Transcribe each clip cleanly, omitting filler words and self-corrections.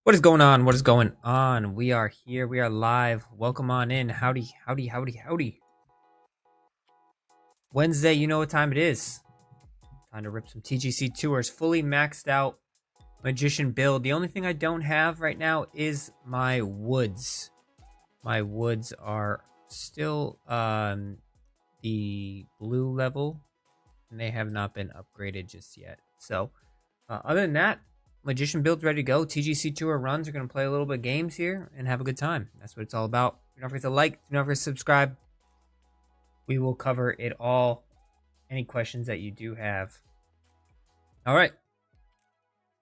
What is going on? What is going on? We are here. We are live. Welcome on in. Howdy, howdy, howdy, howdy. Wednesday, you know what time it is. Time to rip some TGC tours. Fully maxed out magician build. The only thing I don't have right now is my woods. My woods are still on the blue level, and they have not been upgraded just yet. So, other than that, magician build's ready to go. TGC tour runs. We're gonna play a little bit of games here and have a good time. That's what it's all about. Do not forget to like. Do not forget to subscribe. We will cover it all. Any questions that you do have. All right.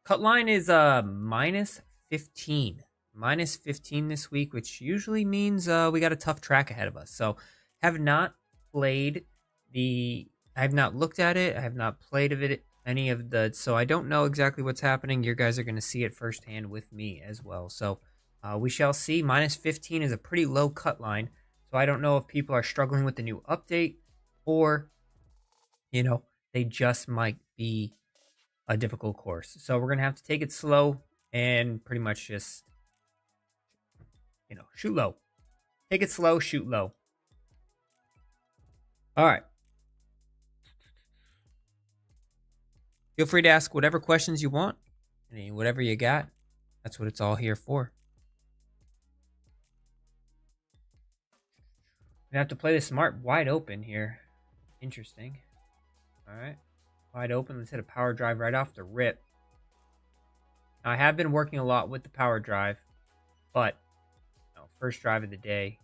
Cut line is minus 15. Minus 15 this week, which usually means we got a tough track ahead of us. So, have not played the. I have not looked at it. I have not played of it. Any of the, so I don't know exactly what's happening. You guys are going to see it firsthand with me as well. So we shall see. Minus 15 is a pretty low cut line. So I don't know if people are struggling with the new update or, they just might be a difficult course. So we're going to have to take it slow and pretty much just, shoot low. Take it slow, shoot low. All right. Feel free to ask whatever questions you want. Whatever you got, that's what it's all here for. We have to play the smart wide open here. Interesting. All right. Wide open. Let's hit a power drive right off the rip. Now, I have been working a lot with the power drive, but first drive of the day.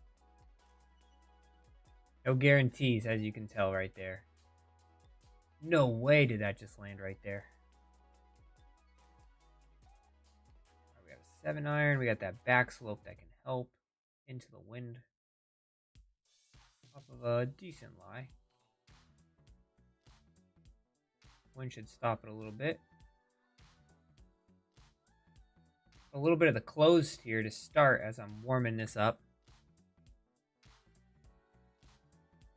No guarantees, as you can tell right there. No way did that just land right there. Right, we got a 7-iron. We got that back slope that can help into the wind. Off of a decent lie. Wind should stop it a little bit. A little bit of the closed here to start as I'm warming this up.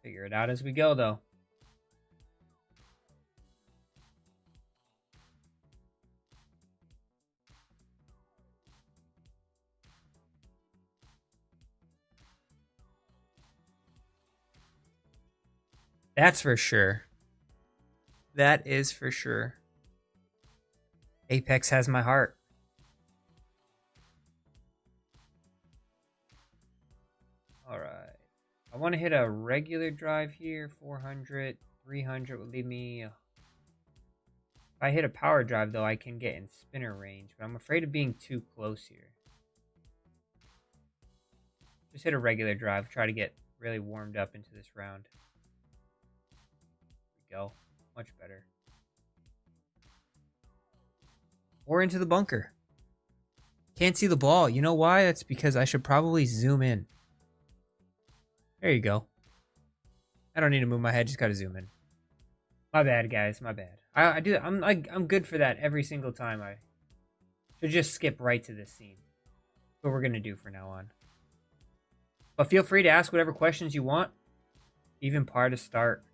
Figure it out as we go, though. That's for sure. That is for sure. Apex has my heart. All right. I want to hit a regular drive here. 400, 300 would leave me. If I hit a power drive, though, I can get in spinner range. But I'm afraid of being too close here. Just hit a regular drive. Try to get really warmed up into this round. Go. Much better. Or into the bunker. Can't see the ball. You know why? That's because I should probably zoom in. There you go. I don't need to move my head. Just gotta zoom in. My bad, guys. My bad. I do. I'm good for that every single time. I should just skip right to this scene. That's what we're gonna do from now on. But feel free to ask whatever questions you want. Even par to start.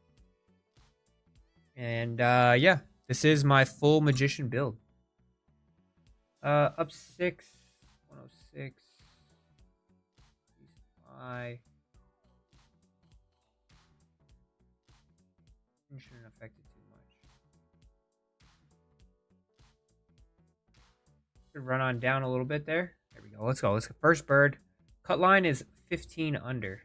And yeah, this is my full magician build. Up 6, 106. I shouldn't affect it too much. Should run on down a little bit there. There we go. Let's go. Let's go. First bird. Cut line is 15 under.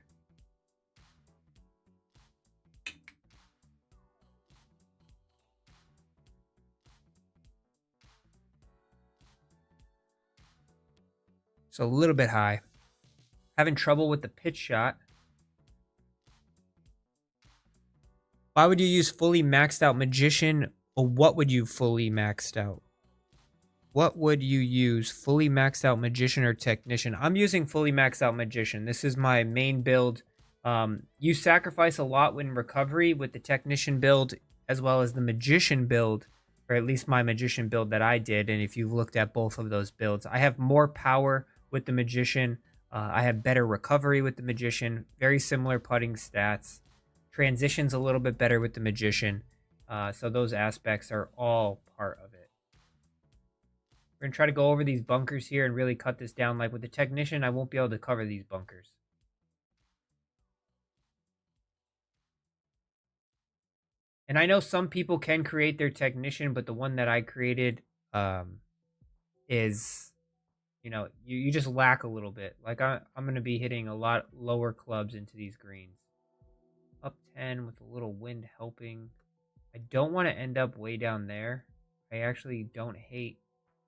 So a little bit high. Having trouble with the pitch shot. Why would you use fully maxed out magician, or what would you fully maxed out? What would you use? Fully maxed out magician or technician? I'm using fully maxed out magician. This is my main build. You sacrifice a lot in recovery with the technician build as well as the magician build, or at least my magician build that I did. And if you've looked at both of those builds, I have more power with the magician. I have better recovery with the magician. Very similar putting stats. Transitions a little bit better with the magician. So those aspects are all part of it. We're going to try to go over these bunkers here and really cut this down. Like with the technician, I won't be able to cover these bunkers. And I know some people can create their technician, but the one that I created is, you know, you just lack a little bit. Like I'm going to be hitting a lot lower clubs into these greens. Up 10 with a little wind helping. I don't want to end up way down there. I actually don't hate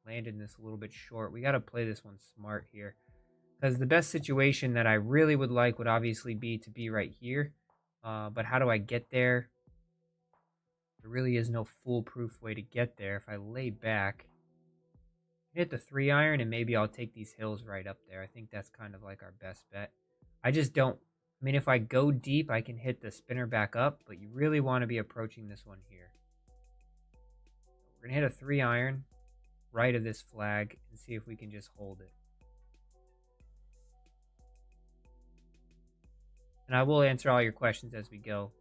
landing this a little bit short. We got to play this one smart here. Because the best situation that I really would like would obviously be to be right here. But how do I get there? There really is no foolproof way to get there. If I lay back, hit the 3-iron, and maybe I'll take these hills right up there. I think that's kind of like our best bet. I just don't. I mean, if I go deep, I can hit the spinner back up, but you really want to be approaching this one here. We're going to hit a 3-iron right of this flag and see if we can just hold it. And I will answer all your questions as we go.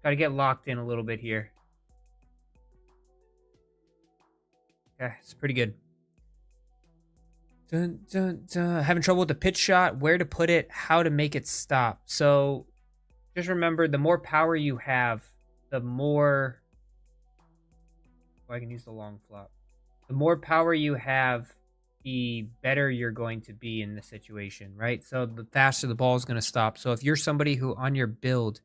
Got to get locked in a little bit here. Okay, it's pretty good. Dun, dun, dun. Having trouble with the pitch shot, where to put it, how to make it stop. So just remember, the more power you have, the more... Oh, I can use the long flop. The more power you have, the better you're going to be in the situation, right? So the faster the ball is going to stop. So if you're somebody who on your build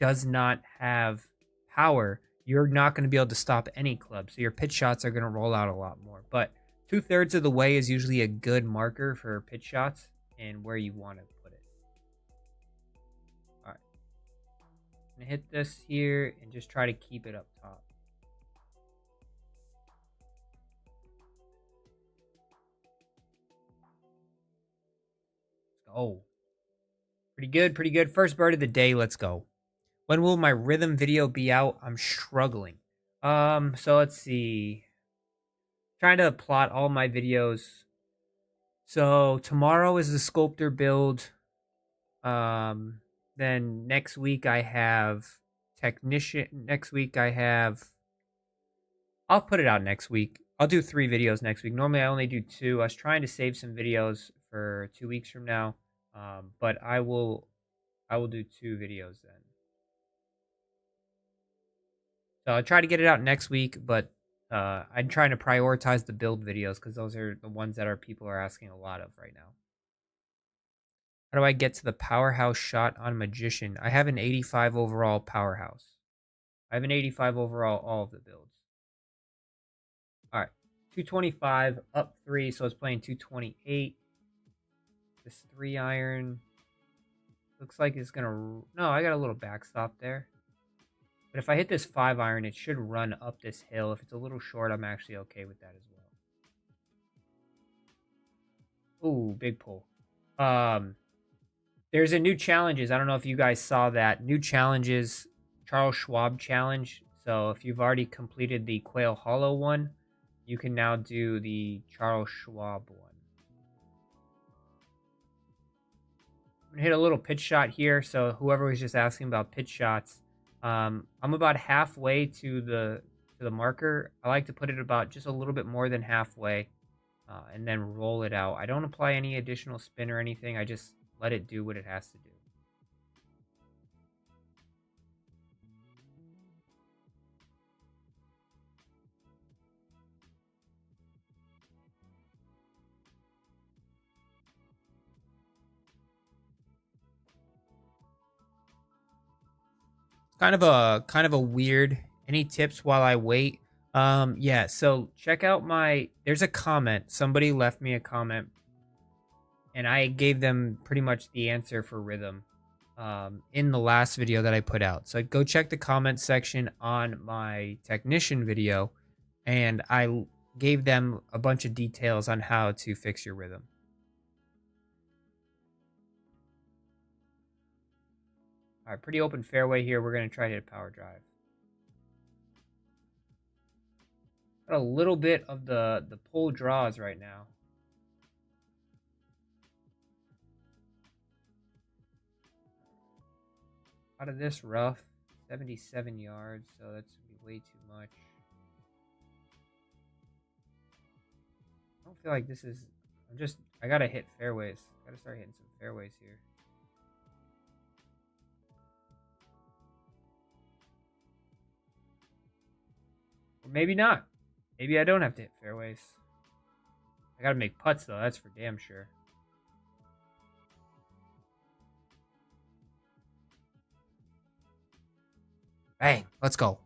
does not have power, you're not going to be able to stop any club. So your pitch shots are going to roll out a lot more. But 2/3 of the way is usually a good marker for pitch shots and where you want to put it. All right. I'm going to hit this here and just try to keep it up top. Oh, pretty good, pretty good. First bird of the day. Let's go. When will my rhythm video be out? I'm struggling. So let's see. Trying to plot all my videos. So tomorrow is the sculptor build. Then next week I have technician. Next week I have. I'll put it out next week. I'll do 3 videos next week. Normally I only do 2. I was trying to save some videos for 2 weeks from now. But I will do 2 videos then. So I'll try to get it out next week, but I'm trying to prioritize the build videos because those are the ones that people are asking a lot of right now. How do I get to the powerhouse shot on Magician? I have an 85 overall powerhouse. I have an 85 overall all of the builds. All right, 225 up 3, so it's playing 228. This 3-iron looks like it's gonna. No, I got a little backstop there. But if I hit this 5-iron, it should run up this hill. If it's a little short, I'm actually okay with that as well. Ooh, big pull. There's a new challenges. I don't know if you guys saw that. New challenges, Charles Schwab challenge. So if you've already completed the Quail Hollow one, you can now do the Charles Schwab one. I'm going to hit a little pitch shot here. So whoever was just asking about pitch shots, I'm about halfway to the marker. I like to put it about just a little bit more than halfway, and then roll it out. I don't apply any additional spin or anything. I just let it do what it has to do. Kind of a weird. Any tips while I wait? Yeah, so check out there's a comment. Somebody left me a comment and I gave them pretty much the answer for rhythm in the last video that I put out. So go check the comment section on my technician video and I gave them a bunch of details on how to fix your rhythm. All right, pretty open fairway here. We're going to try to hit a power drive. Got a little bit of the pull draws right now. Out of this rough, 77 yards, so that's way too much. feel like this is... I gotta hit fairways. Gotta start hitting some fairways here. Or maybe not. Maybe I don't have to hit fairways. I gotta make putts, though. That's for damn sure. Bang. Let's go.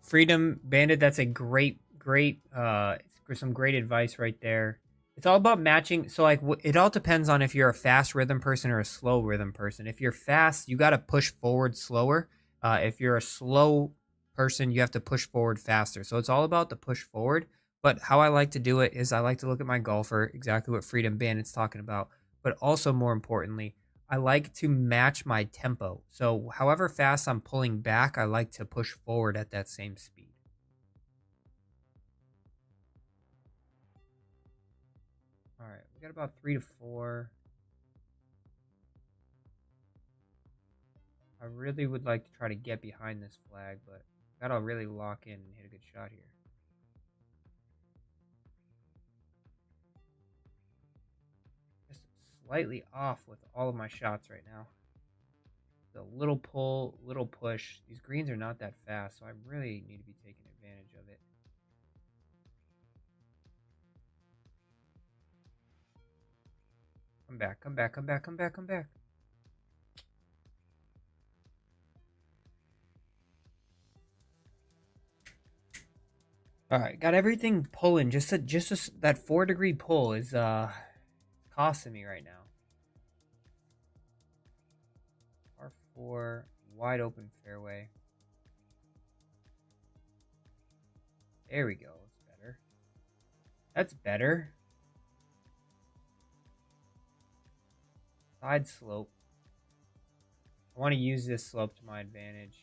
Freedom Bandit, that's a great, some great advice right there. It's all about matching. So, like, it all depends on if you're a fast rhythm person or a slow rhythm person. If you're fast, you got to push forward slower. If you're a slow person, you have to push forward faster. So, it's all about the push forward. But how I like to do it is I like to look at my golfer, exactly what Freedom Bandit's talking about. But also, more importantly, I like to match my tempo. So however fast I'm pulling back, I like to push forward at that same speed. All right, we got about 3 to 4. I really would like to try to get behind this flag, but gotta really lock in and hit a good shot here. Just slightly off with all of my shots right now. The little pull, little push. These greens are not that fast, so I really need to be taking advantage of it. Come back, come back, come back, come back, come back. All right, got everything pulling. Just that 4-degree pull is costing me right now. Par4, wide open fairway. There we go. That's better. That's better. Side slope. I want to use this slope to my advantage.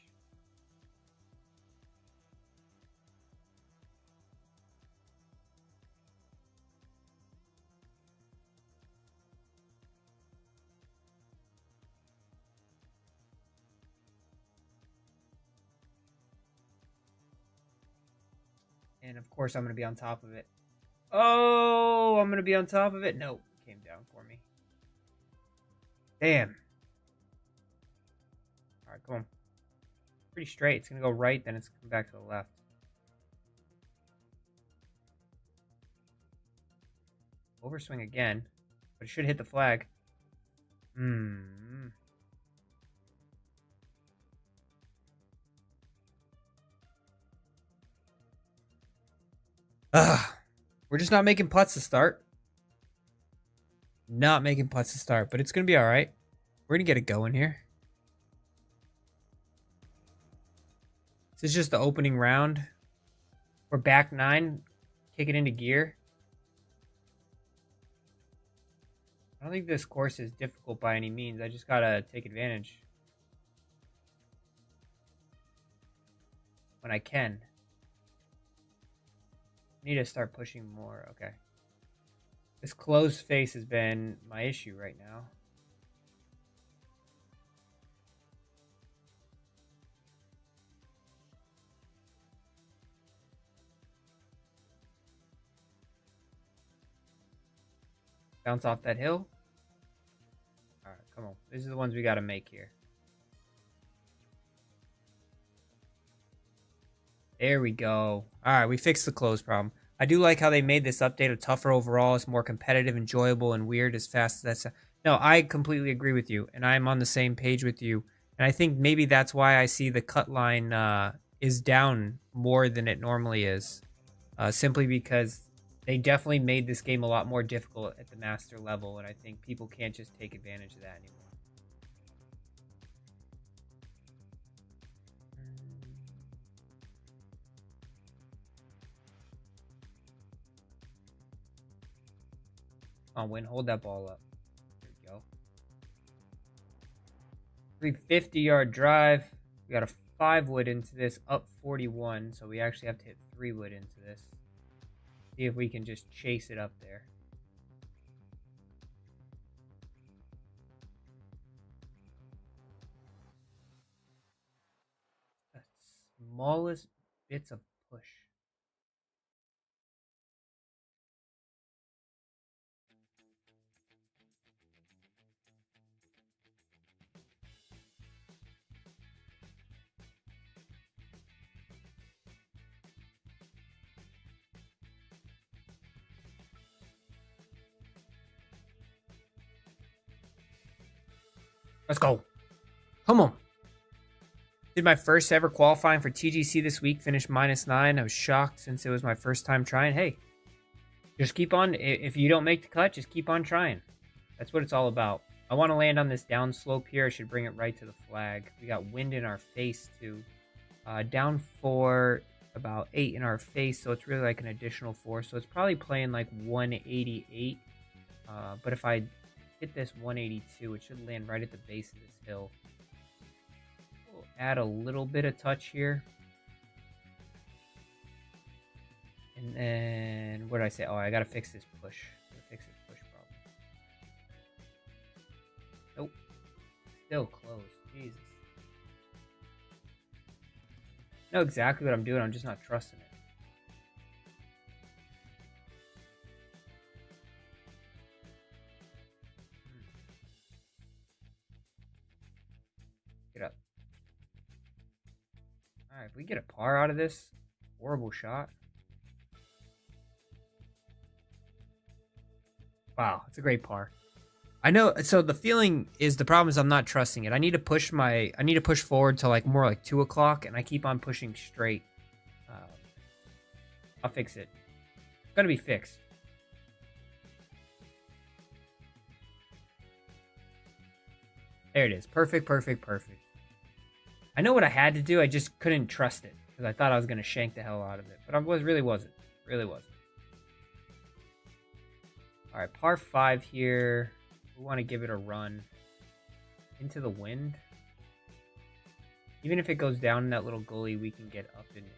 And of course, I'm going to be on top of it. Oh, I'm going to be on top of it. No, it came down for me. Damn. All right, come on. Pretty straight. It's going to go right, then it's going back to the left. Overswing again, but it should hit the flag. We're just not making putts to start. Not making putts to start, but it's going to be all right. We're going to get it going here. This is just the opening round. We're back 9. Kick it into gear. I don't think this course is difficult by any means. I just got to take advantage when I can. I need to start pushing more. Okay. This closed face has been my issue right now. Bounce off that hill. All right, come on. These are the ones we got to make here. There we go. All right, we fixed the close problem. I do like how they made this update a tougher overall. It's more competitive, enjoyable, and weird as fast as that's. No, I completely agree with you, and I'm on the same page with you. And I think maybe that's why I see the cut line is down more than it normally is. Simply because they definitely made this game a lot more difficult at the master level, and I think people can't just take advantage of that anymore. Come on, Win. Hold that ball up. There we go. 350-yard drive. We got a 5-wood into this, up 41, so we actually have to hit 3-wood into this. See if we can just chase it up there. The smallest bits of push. Let's go. Come on. Did my first ever qualifying for TGC this week, finished -9. I was shocked since it was my first time trying. Hey, just keep on. If you don't make the cut, just keep on trying. That's what it's all about. I want to land on this down slope here. I should bring it right to the flag. We got wind in our face too. Down 4, about 8 in our face, so it's really like an additional 4. So it's probably playing like 188. But if I hit this 182, it should land right at the base of this hill. We'll add a little bit of touch here. And then, what did I say? Oh, I gotta fix this push. Fix this push problem. Nope. Still close. Jesus. I know exactly what I'm doing, I'm just not trusting it. Get up. Alright, if we get a par out of this, horrible shot. Wow, it's a great par. I know, so the feeling is, the problem is I'm not trusting it. I need to push forward to like more like 2 o'clock, and I keep on pushing straight. I'll fix it. It's gonna be fixed. There it is. Perfect, perfect, perfect. I know what I had to do, I just couldn't trust it, because I thought I was gonna shank the hell out of it. But I really wasn't. Really wasn't. Alright, par 5 here. We want to give it a run into the wind. Even if it goes down in that little gully, we can get up and in on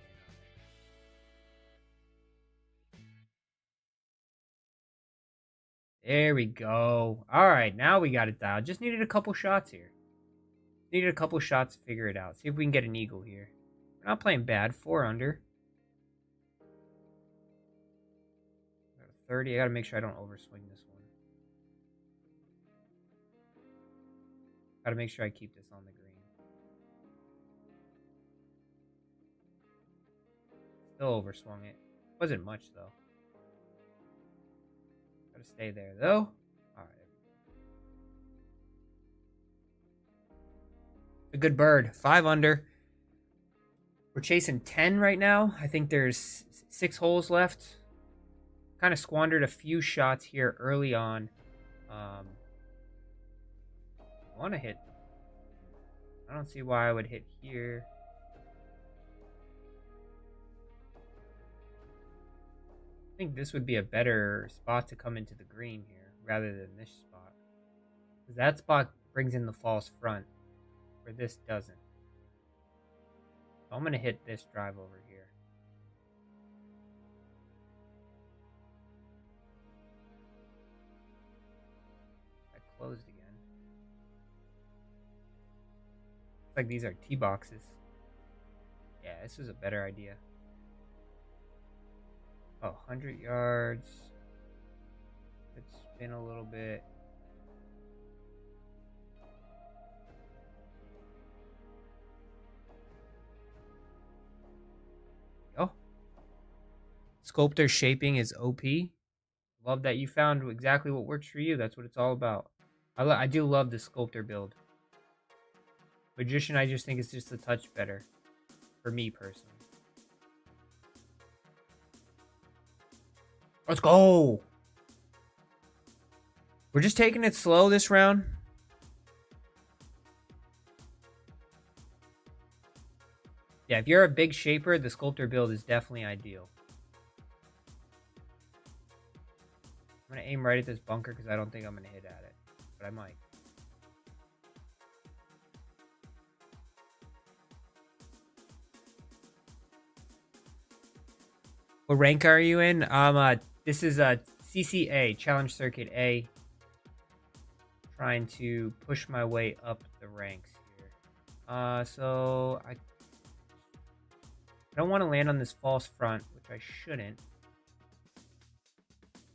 it. There we go. Alright, now we got it dialed. Just needed a couple shots here. Needed a couple shots to figure it out. See if we can get an eagle here. We're not playing bad. 4 under. 30. I gotta make sure I don't overswing this one. Gotta make sure I keep this on the green. Still overswung it. Wasn't much though. Gotta stay there though. Alright. A good bird. 5 under. We're chasing 10 right now. I think there's 6 holes left. Kind of squandered a few shots here early on. I want to hit. I don't see why I would hit here. I think this would be a better spot to come into the green here rather than this spot, because that spot brings in the false front where this doesn't. So I'm going to hit this drive over here. Closed again. Looks like these are tee boxes. Yeah, this was a better idea. Oh, 100 yards. Let's spin a little bit. Oh. Sculptor shaping is OP. Love that you found exactly what works for you. That's what it's all about. I do love the sculptor build. Magician, I just think it's just a touch better. For me, personally. Let's go! We're just taking it slow this round. Yeah, if you're a big shaper, the sculptor build is definitely ideal. I'm going to aim right at this bunker because I don't think I'm going to hit at it. But I might. What rank are you in? This is a CCA, Challenge Circuit A. Trying to push my way up the ranks here. So I I don't want to land on this false front, which I shouldn't.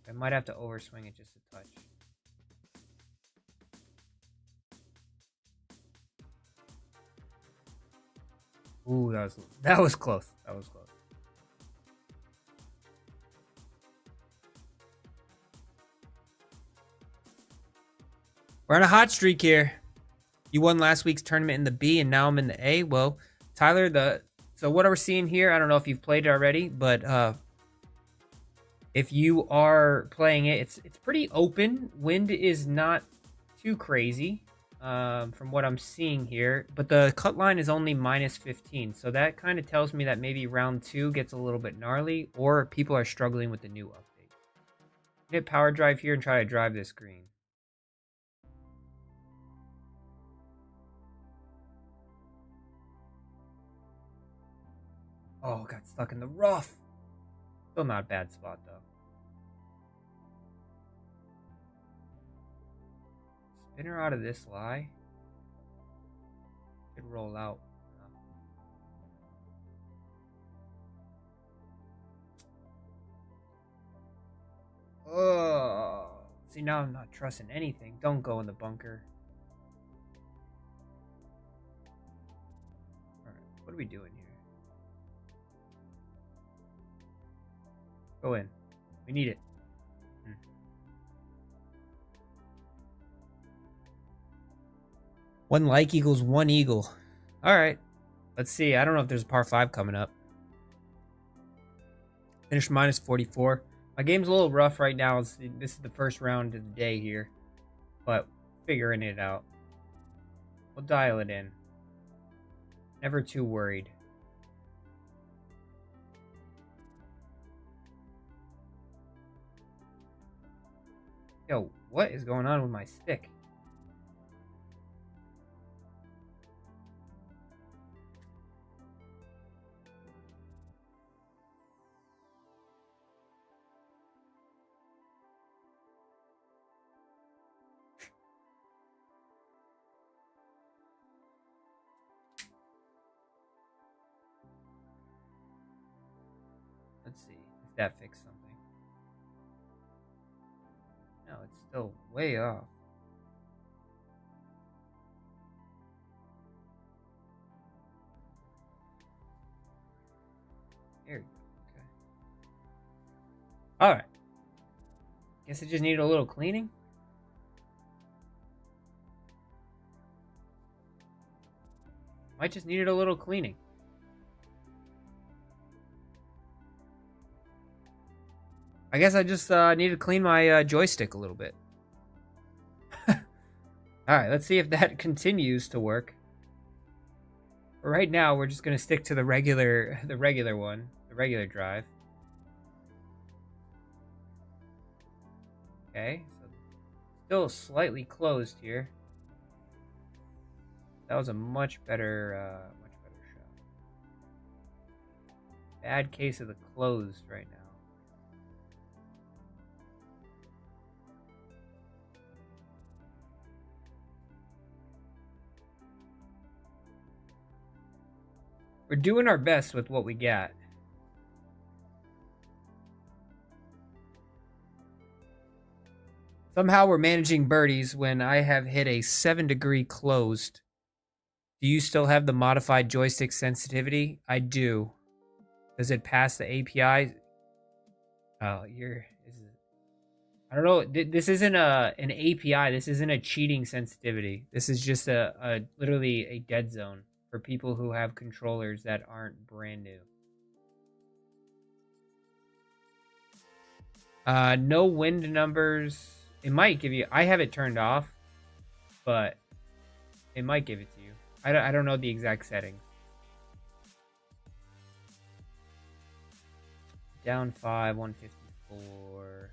I might have to overswing it just a touch. Ooh, that was close. That was close. We're on a hot streak here. You won last week's tournament in the B, and now I'm in the A. Well, Tyler, so what we're seeing here, I don't know if you've played it already, but if you are playing it, it's pretty open. Wind is not too crazy from what I'm seeing here, but the cut line is only -15, so that kind of tells me that maybe round 2 gets a little bit gnarly, or people are struggling with the new update. Hit power drive here and try to drive this green. Oh, got stuck in the rough. Still not a bad spot, though. Spin her out of this lie. Should roll out. Oh, see, now I'm not trusting anything. Don't go in the bunker. All right, what are we doing here? Go in. We need it. One like equals one eagle. All right. Let's see. I don't know if there's a par 5 coming up. Finished -44. My game's a little rough right now. This is the first round of the day here, but figuring it out. We'll dial it in. Never too worried. Yo, what is going on with my stick? Let's see if that fixed something. No, it's still way off. There we go. Okay. Alright. Guess it just needed a little cleaning. Might just needed a little cleaning. I guess I just need to clean my joystick a little bit. Alright, let's see if that continues to work. But right now, we're just going to stick to the regular one, the regular drive. Okay, so still slightly closed here. That was a much better shot. Bad case of the closed right now. We're doing our best with what we got. Somehow we're managing birdies when I have hit a 7-degree closed. Do you still have the modified joystick sensitivity? I do. Does it pass the API? Oh, I don't know. This isn't an API. This isn't a cheating sensitivity. This is just a literally a dead zone for people who have controllers that aren't brand new. No wind numbers. It might give you. I have it turned off, but it might give it to you. I don't know the exact settings. Down 5, 154.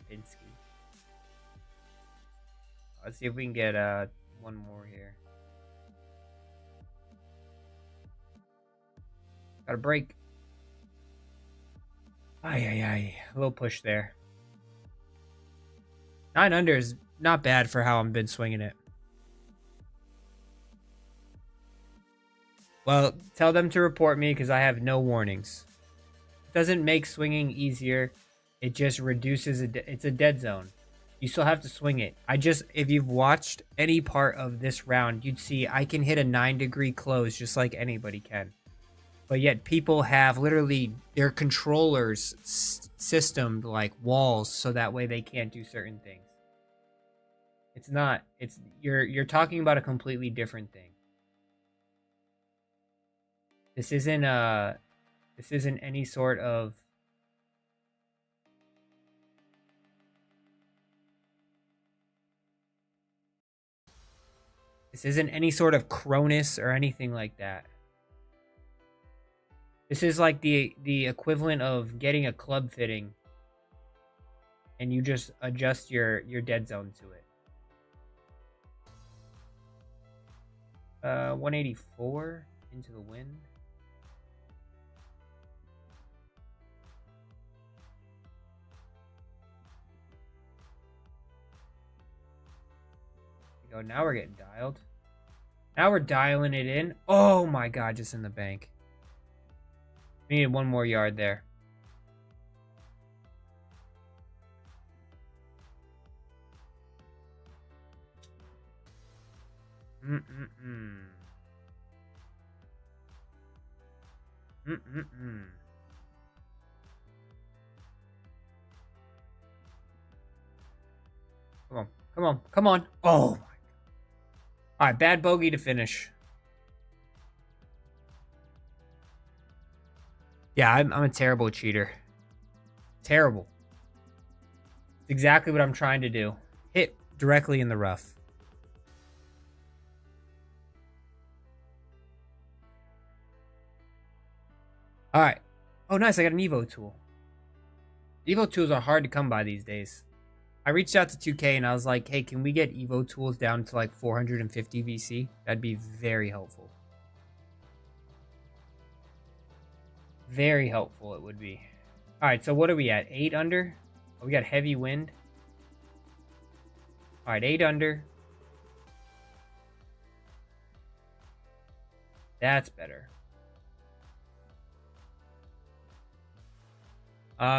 Kapinski. Let's see if we can get one more here. Got a break. Ay. A little push there. 9 under is not bad for how I've been swinging it. Well, tell them to report me because I have no warnings. It doesn't make swinging easier. It just reduces it's a dead zone. You still have to swing it. If you've watched any part of this round, you'd see I can hit a 9-degree close just like anybody can. But yet people have literally their controllers systemed like walls so that way they can't do certain things. You're talking about a completely different thing. This isn't any sort of Cronus or anything like that. This is like the equivalent of getting a club fitting and you just adjust your dead zone to it. 184 into the wind. Go. Now we're getting dialed. Now we're dialing it in. Oh my god, just in the bank. We needed one more yard there. Come on. Oh my god. Alright, bad bogey to finish. Yeah, I'm a terrible cheater. Terrible. It's exactly what I'm trying to do. Hit directly in the rough. Alright. Oh, nice. I got an Evo tool. Evo tools are hard to come by these days. I reached out to 2K and I was like, hey, can we get Evo tools down to like 450 VC? That'd be very helpful. Very helpful it would be. Alright, so what are we at? 8 under? Oh, we got heavy wind. Alright, 8 under. That's better.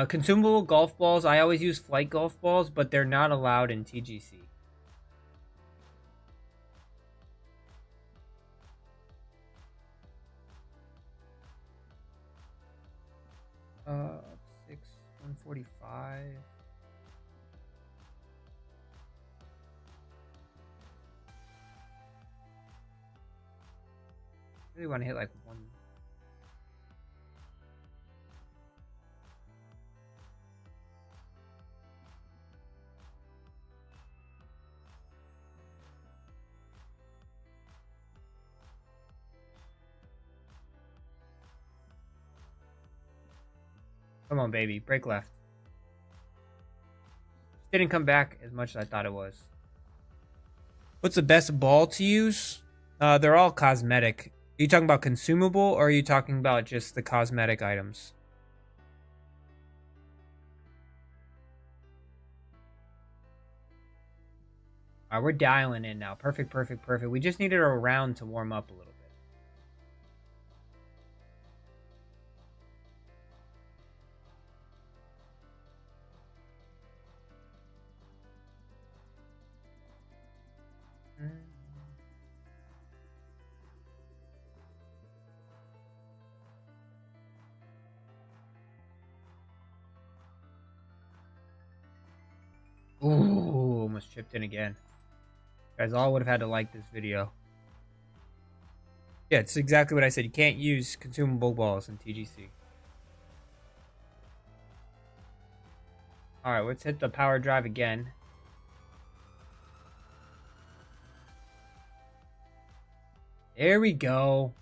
Consumable golf balls. I always use flight golf balls, but they're not allowed in TGC. Uh, 145. Really want to hit like one. Come on, baby. Break left. Didn't come back as much as I thought it was. What's the best ball to use? They're all cosmetic. Are you talking about consumable or are you talking about just the cosmetic items? Alright, we're dialing in now. Perfect. We just needed a round to warm up a little bit. Ooh, almost chipped in again. You guys all would have had to like this video. Yeah, it's exactly what I said. You can't use consumable balls in TGC. Alright, let's hit the power drive again. There we go.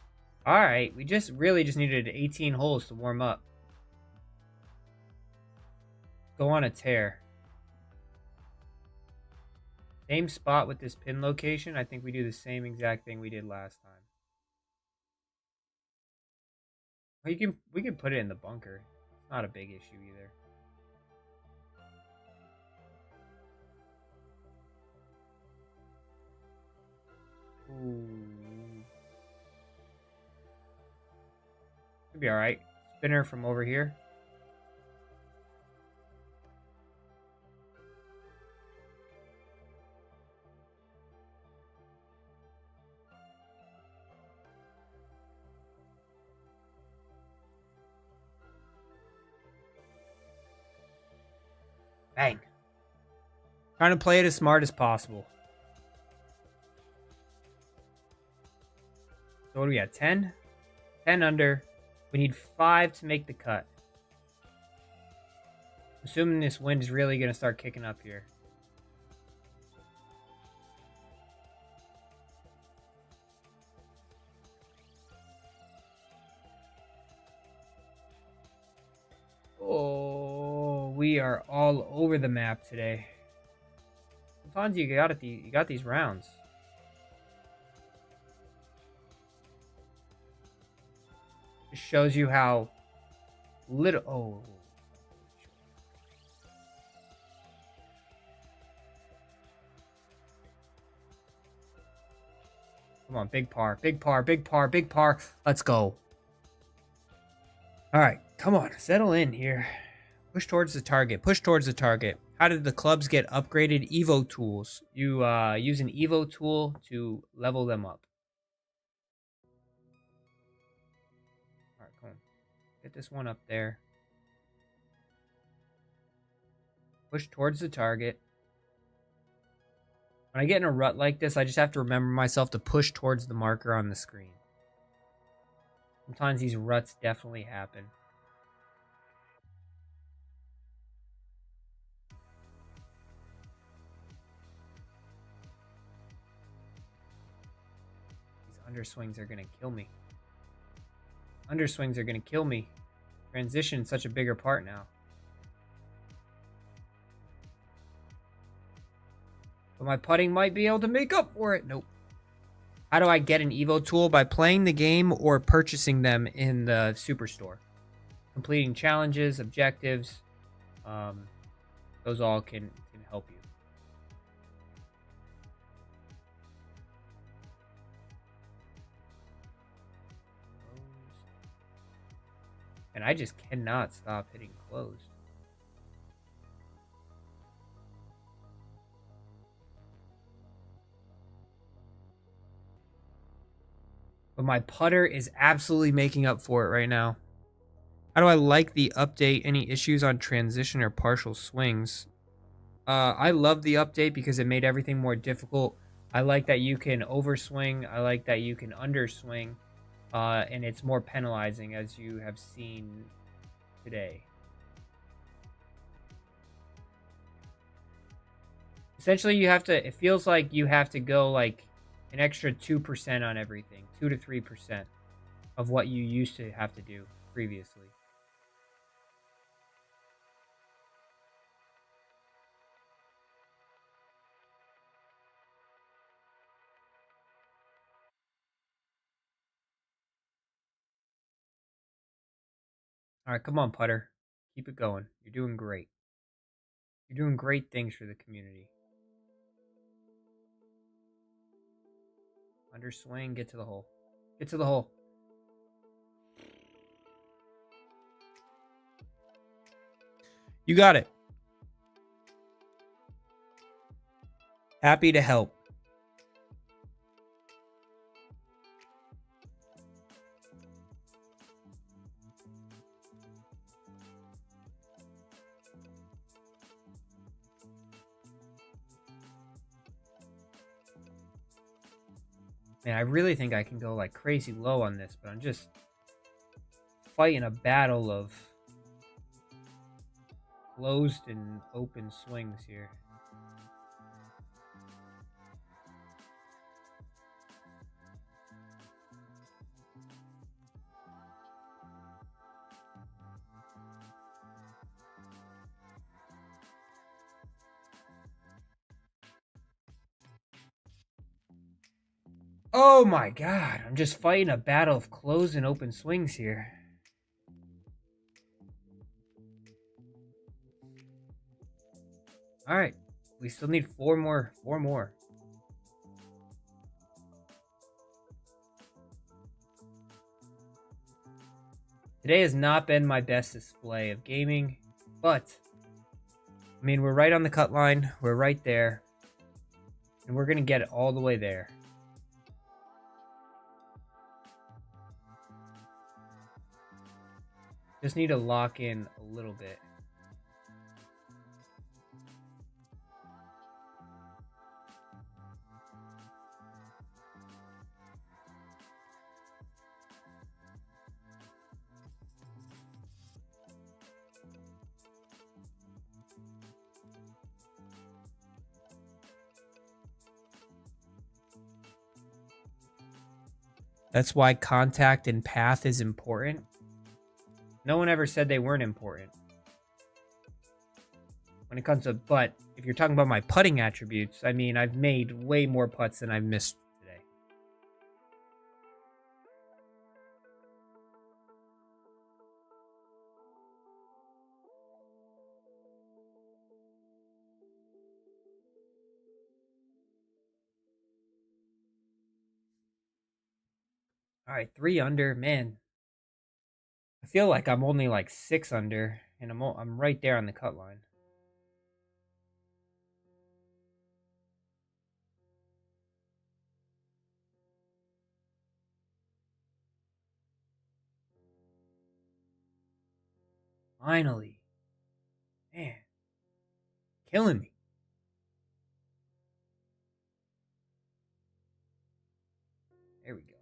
Alright, we really just needed 18 holes to warm up. Go on a tear. Same spot with this pin location. I think we do the same exact thing we did last time. We can put it in the bunker. It's not a big issue either. Ooh. Should be alright. Spinner from over here. Bang. Trying to play it as smart as possible. So what do we got? 10? 10 under. We need 5 to make the cut. Assuming this wind is really going to start kicking up here. Oh, we are all over the map today. Sometimes you got these rounds. It shows you how little. Oh. Come on, big par, big par, big par, big par. Let's go. All right, come on, settle in here. Push towards the target. Push towards the target. How did the clubs get upgraded? Evo tools. You use an Evo tool to level them up. All right, come on. Get this one up there. Push towards the target. When I get in a rut like this, I just have to remember myself to push towards the marker on the screen. Sometimes these ruts definitely happen. Underswings are going to kill me. Underswings are going to kill me. Transition is such a bigger part now. But my putting might be able to make up for it. Nope. How do I get an Evo tool? By playing the game or purchasing them in the Superstore. Completing challenges, objectives. Those all can help you. And I just cannot stop hitting closed. But my putter is absolutely making up for it right now. How do I like the update? Any issues on transition or partial swings? I love the update because it made everything more difficult. I like that you can overswing. I like that you can underswing. And it's more penalizing, as you have seen today. Essentially, you have to, it feels like you have to go like an extra 2% on everything. 2 to 3% of what you used to have to do previously. All right, come on, putter. Keep it going. You're doing great. You're doing great things for the community. Underswing, get to the hole. Get to the hole. You got it. Happy to help. Man, I really think I can go like crazy low on this, but I'm just fighting a battle of closed and open swings here. Oh my god, I'm just fighting a battle of closed and open swings here. Alright, we still need four more. Today has not been my best display of gaming, but I mean, we're right on the cut line, we're right there, and we're gonna get it all the way there. Just need to lock in a little bit. That's why contact and path is important. No one ever said they weren't important. When it comes to, but if you're talking about my putting attributes, I mean, I've made way more putts than I've missed today. All right, 3 under, man. I feel like I'm only like 6 under, and I'm right there on the cut line. Finally. Man. Killing me. There we go.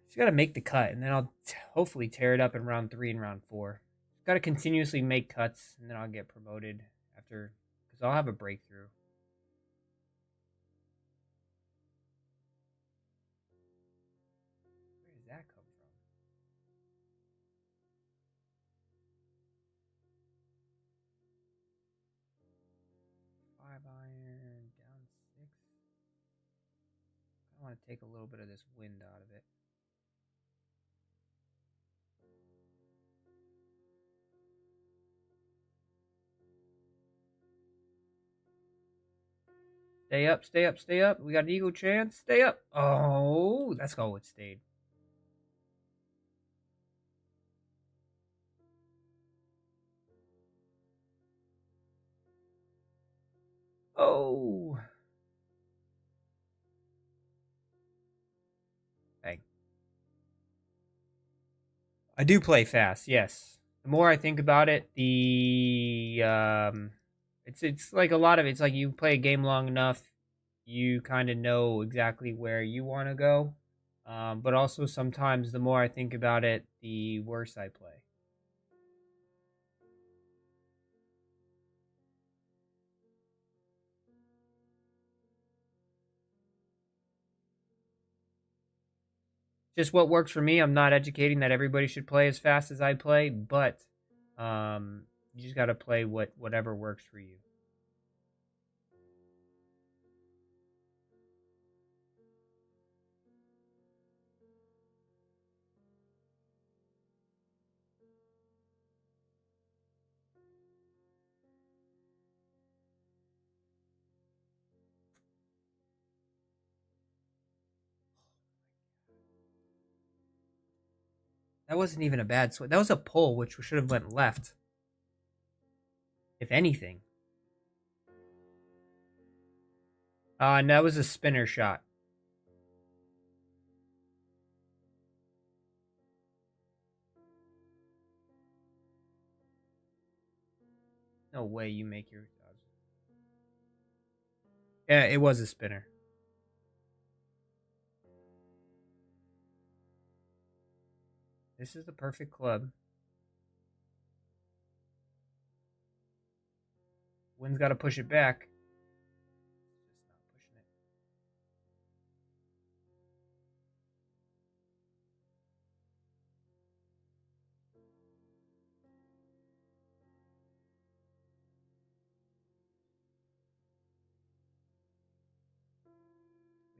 Just got to make the cut, and then I'll hopefully tear it up in round 3 and round 4. Got to continuously make cuts, and then I'll get promoted after, because I'll have a breakthrough. Where does that come from? Five iron, down 6. I want to take a little bit of this wind out of it. Stay up, stay up, stay up. We got an eagle chance. Stay up. Oh, that's how it stayed. Oh. Bang. I do play fast, yes. The more I think about it, it's like a lot of it's like you play a game long enough, you kind of know exactly where you want to go. But also sometimes the more I think about it, the worse I play. Just what works for me. I'm not educating that everybody should play as fast as I play, but you just got to play whatever works for you. That wasn't even a bad swing. That was a pull, which should have went left, if anything. And that was a spinner shot. No way you make your. Yeah, it was a spinner. This is the perfect club. Wind's got to push it back. Just not pushing it.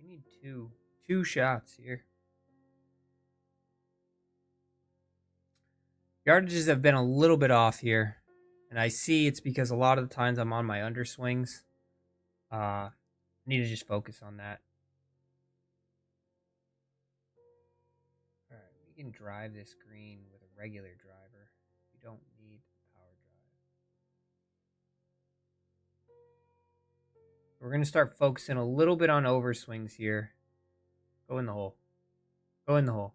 We need two shots here. Yardages have been a little bit off here. And I see it's because a lot of the times I'm on my underswings. I need to just focus on that. Alright, we can drive this green with a regular driver. We don't need a power drive. We're going to start focusing a little bit on overswings here. Go in the hole. Go in the hole.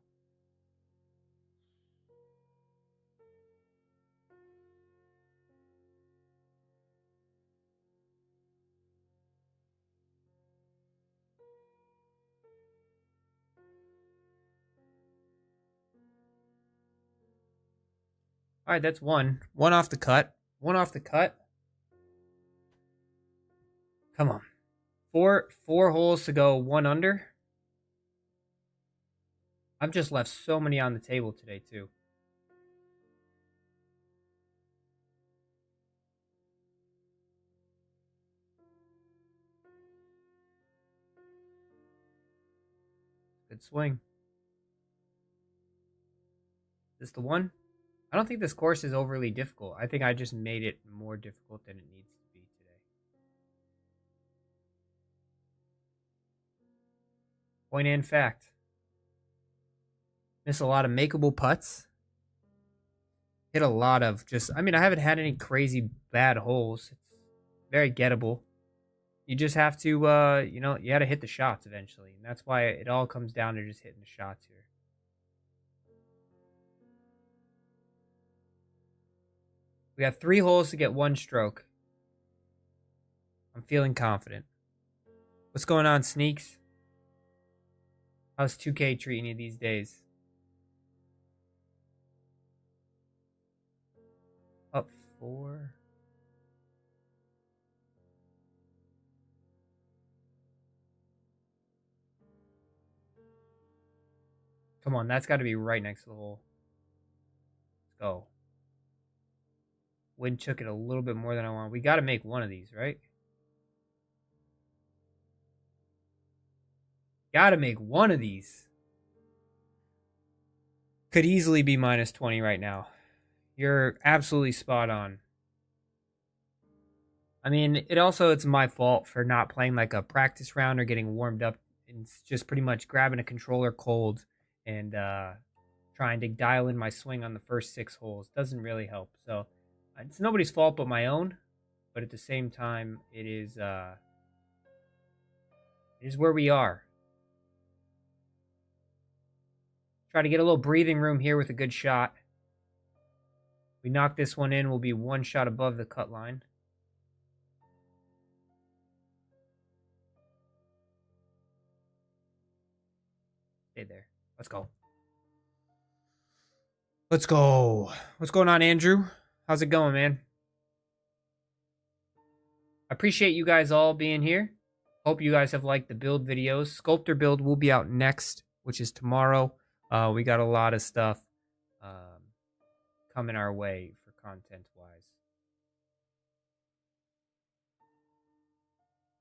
All right, that's one. One off the cut. One off the cut. Come on. Four holes to go, one under. I've just left so many on the table today, too. Good swing. Is this the one? I don't think this course is overly difficult. I think I just made it more difficult than it needs to be today. Point and fact. Miss a lot of makeable putts. Hit a lot of just, I mean, I haven't had any crazy bad holes. It's very gettable. You just have to, you got to hit the shots eventually. And that's why it all comes down to just hitting the shots here. We have 3 holes to get 1 stroke. I'm feeling confident. What's going on, Sneaks? How's 2K treating you these days? Up 4. Come on, that's got to be right next to the hole. Let's go. Wind took it a little bit more than I want. We got to make one of these, right? Got to make one of these. Could easily be minus 20 right now. You're absolutely spot on. I mean, it's my fault for not playing like a practice round or getting warmed up and just pretty much grabbing a controller cold and trying to dial in my swing on the first 6 holes. Doesn't really help. So it's nobody's fault but my own, but at the same time, it is where we are. Try to get a little breathing room here with a good shot. We knock this one in, we'll be 1 shot above the cut line. Stay there. Let's go. Let's go. What's going on, Andrew? How's it going, man? I appreciate you guys all being here. Hope you guys have liked the build videos. Sculptor build will be out next, which is tomorrow. We got a lot of stuff coming our way for content-wise.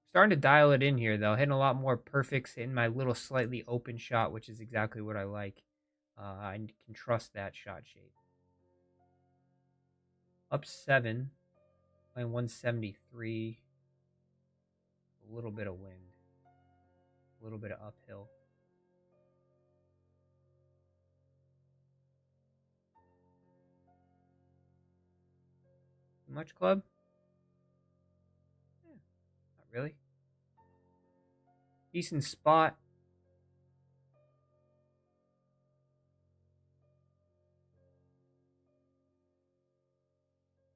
Starting to dial it in here, though. Hitting a lot more perfects in my little slightly open shot, which is exactly what I like. I can trust that shot shape. Up 7. Playing 173. A little bit of wind. A little bit of uphill. Too much club? Yeah, not really. Decent spot.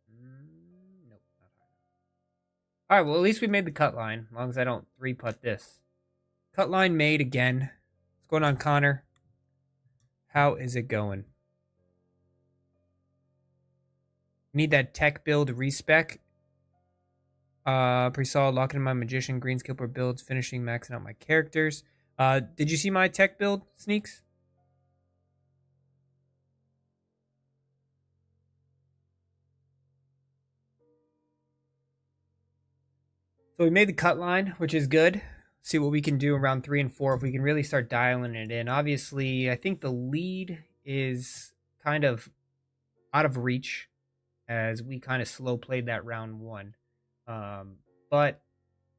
Nope, not high enough. Alright, well, at least we made the cut line, as long as I don't 3-putt this. Cut line made again. What's going on, Connor? How is it going? Need that tech build respec. Pretty solid. Locking in my magician, green skipper builds, finishing, maxing out my characters. Did you see my tech build, Sneaks? So we made the cut line, which is good. See what we can do in round 3 and 4 if we can really start dialing it in. Obviously, I think the lead is kind of out of reach as we kind of slow played that round 1. But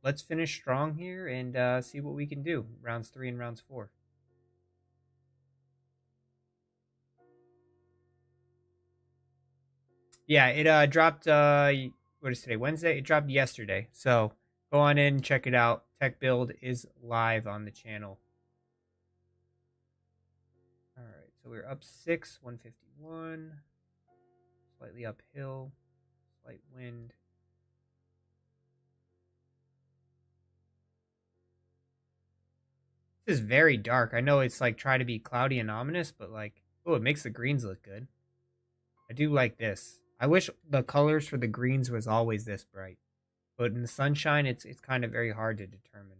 let's finish strong here and see what we can do rounds 3 and rounds 4. Yeah, it dropped what is today? Wednesday? It dropped yesterday. So go on in, check it out. Tech Build is live on the channel. All right, so we're up 6, 151. Slightly uphill, slight wind. This is very dark. I know it's like try to be cloudy and ominous, but like, oh, it makes the greens look good. I do like this. I wish the colors for the greens was always this bright, but in the sunshine, it's kind of very hard to determine.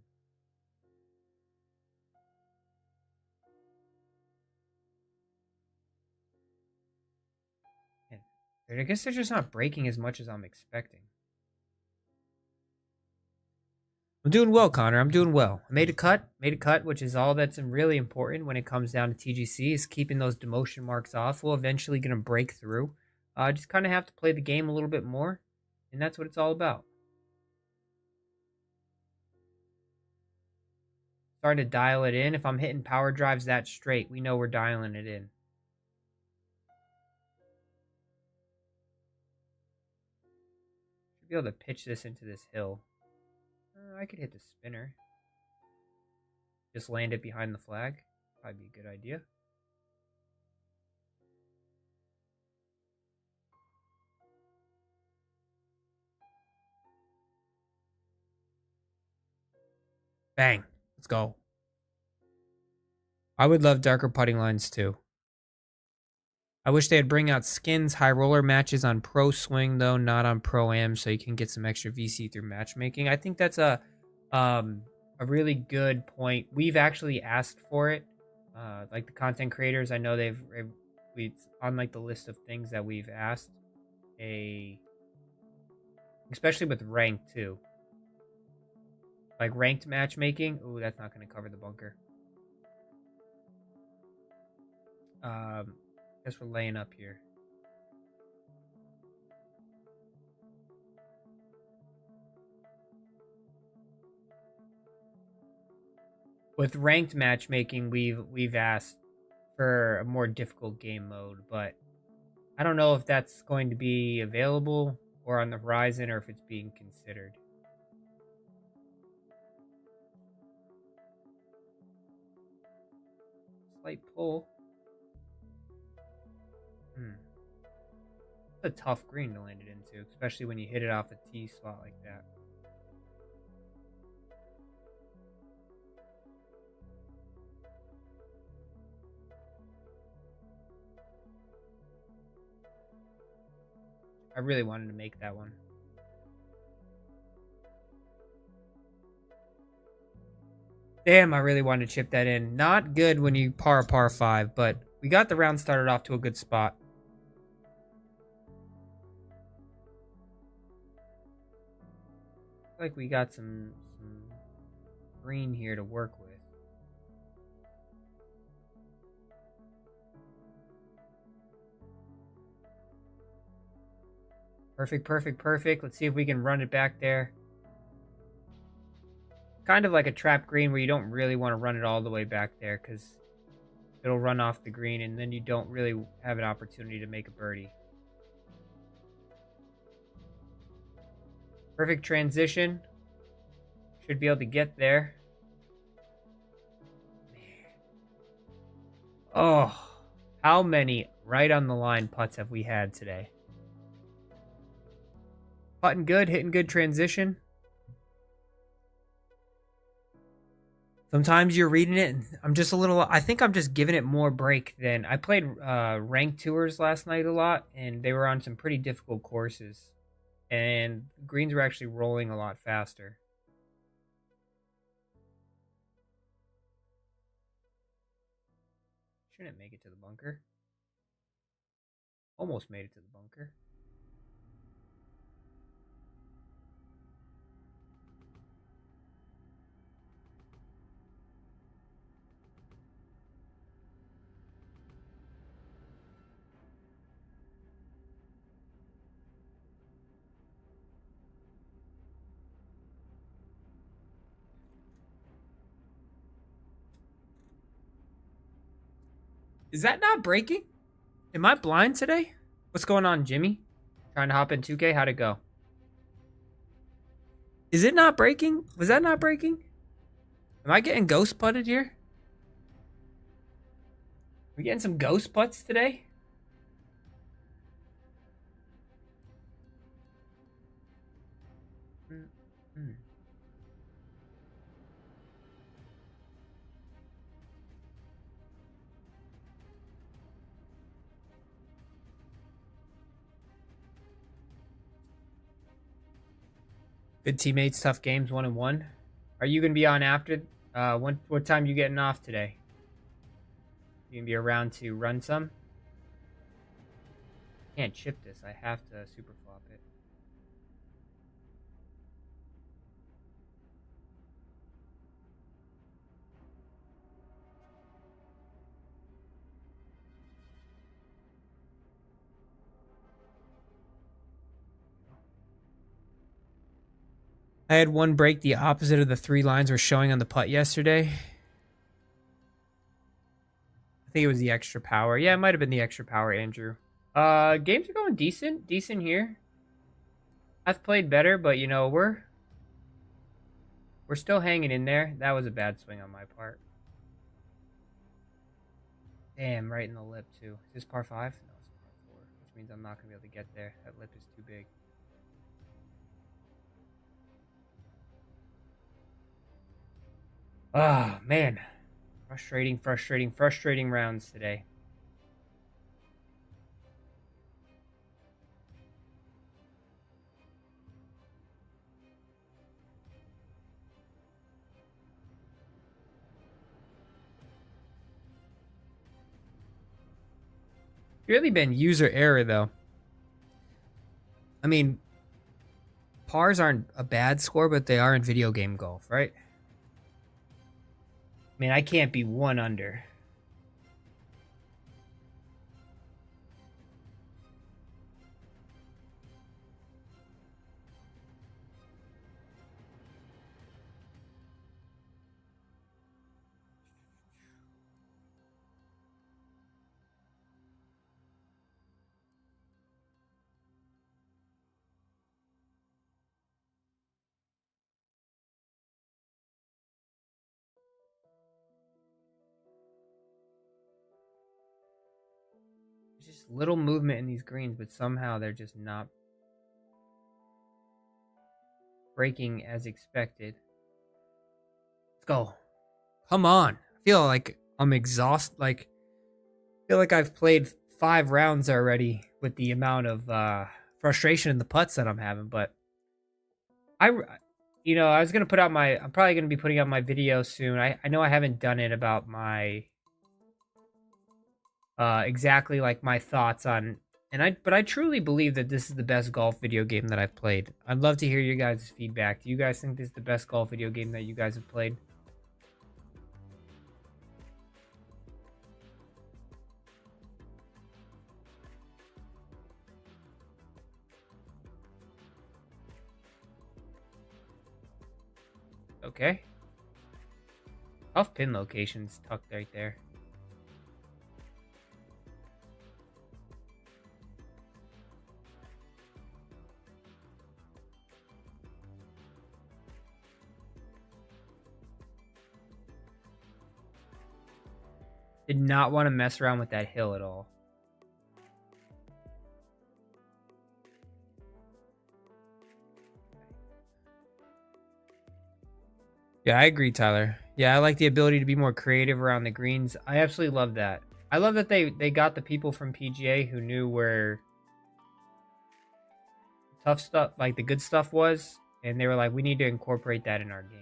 And I guess they're just not breaking as much as I'm expecting. I'm doing well, Connor. I'm doing well. I made a cut, which is all that's really important when it comes down to TGC, is keeping those demotion marks off. We'll eventually going to break through. Just kind of have to play the game a little bit more, and that's what it's all about. Starting to dial it in. If I'm hitting power drives that straight, we know we're dialing it in. Should be able to pitch this into this hill. I could hit the spinner. Just land it behind the flag. Probably be a good idea. Bang. Let's go. I would love darker putting lines too. I wish they'd bring out skins, high roller matches on Pro Swing though, not on Pro Am, so you can get some extra VC through matchmaking. I think that's a really good point. We've actually asked for it. Like the content creators, I know we on like the list of things that we've asked, especially with ranked too. Like ranked matchmaking. Ooh, that's not going to cover the bunker. Guess we're laying up here. With ranked matchmaking, we've asked for a more difficult game mode, but I don't know if that's going to be available or on the horizon or if it's being considered. Slight pull. It's a tough green to land it into, especially when you hit it off a tee spot like that. I really wanted to make that one. Damn, I really wanted to chip that in. Not good when you par 5, but we got the round started off to a good spot. Like we got some green here to work with. Perfect. Let's see if we can run it back there. Kind of like a trap green where you don't really want to run it all the way back there because it'll run off the green and then you don't really have an opportunity to make a birdie. Perfect transition. Should be able to get there. Oh, how many right on the line putts have we had today? Putting good, hitting good transition. Sometimes you're reading it and I think I'm just giving it more break than I played ranked tours last night a lot and they were on some pretty difficult courses and greens were actually rolling a lot faster. Shouldn't make it to the bunker. Almost made it to the bunker. Is that not breaking? Am I blind today? What's going on, Jimmy? Trying to hop in 2K? How'd it go? Is it not breaking? Was that not breaking? Am I getting ghost putted here? We getting some ghost putts today? Mm-hmm. Good teammates, tough games, 1-1. Are you gonna be on after? What time you getting off today? You gonna be around to run some? Can't chip this. I have to super flop it. I had one break the opposite of the 3 lines we're showing on the putt yesterday. I think it was the extra power. Yeah, it might have been the extra power, Andrew. Games are going decent. Decent here. I've played better, but you know, we're still hanging in there. That was a bad swing on my part. Damn, right in the lip too. Is this par 5? No, it's par 4, which means I'm not gonna be able to get there. That lip is too big. Ah, oh, man. Frustrating rounds today. Really been user error though. I mean, pars aren't a bad score, but they are in video game golf, right? I mean, I can't be 1 under. There's just little movement in these greens, but somehow they're just not breaking as expected. Let's go. Come on. I feel like I'm exhausted. Like, I feel like I've played 5 rounds already with the amount of frustration in the putts that I'm having. But I was gonna put out I'm probably gonna be putting out my video soon. I know I haven't done it about my exactly like my thoughts on, but I truly believe that this is the best golf video game that I've played. I'd love to hear your guys' feedback. Do you guys think this is the best golf video game that you guys have played? Okay. Tough pin locations tucked right there. Did not want to mess around with that hill at all. Yeah, I agree, Tyler. Yeah, I like the ability to be more creative around the greens. I absolutely love that. I love that they got the people from PGA who knew where tough stuff, like the good stuff was, and they were like, we need to incorporate that in our game.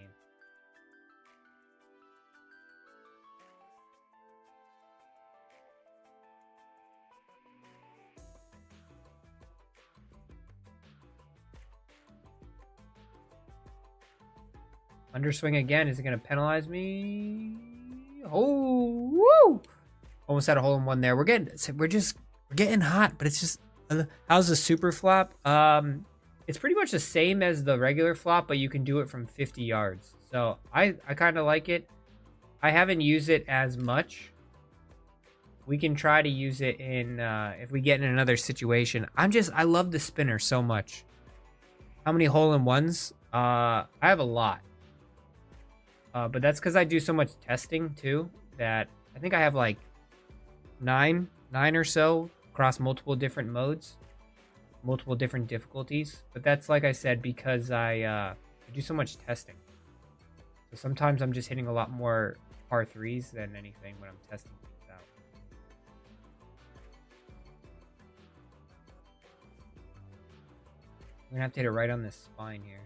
Underswing again. Is it going to penalize me? Oh, woo! Almost had a hole in one there. We're getting hot, but it's just, how's the super flop? It's pretty much the same as the regular flop, but you can do it from 50 yards. So I kind of like it. I haven't used it as much. We can try to use it in if we get in another situation. I love the spinner so much. How many hole-in-ones? I have a lot. But that's because I do so much testing too that I think I have like nine or so across multiple different modes, multiple different difficulties. But that's, like I said, because I do so much testing. So sometimes I'm just hitting a lot more par threes than anything when I'm testing things out. I'm gonna have to hit it right on this spine here.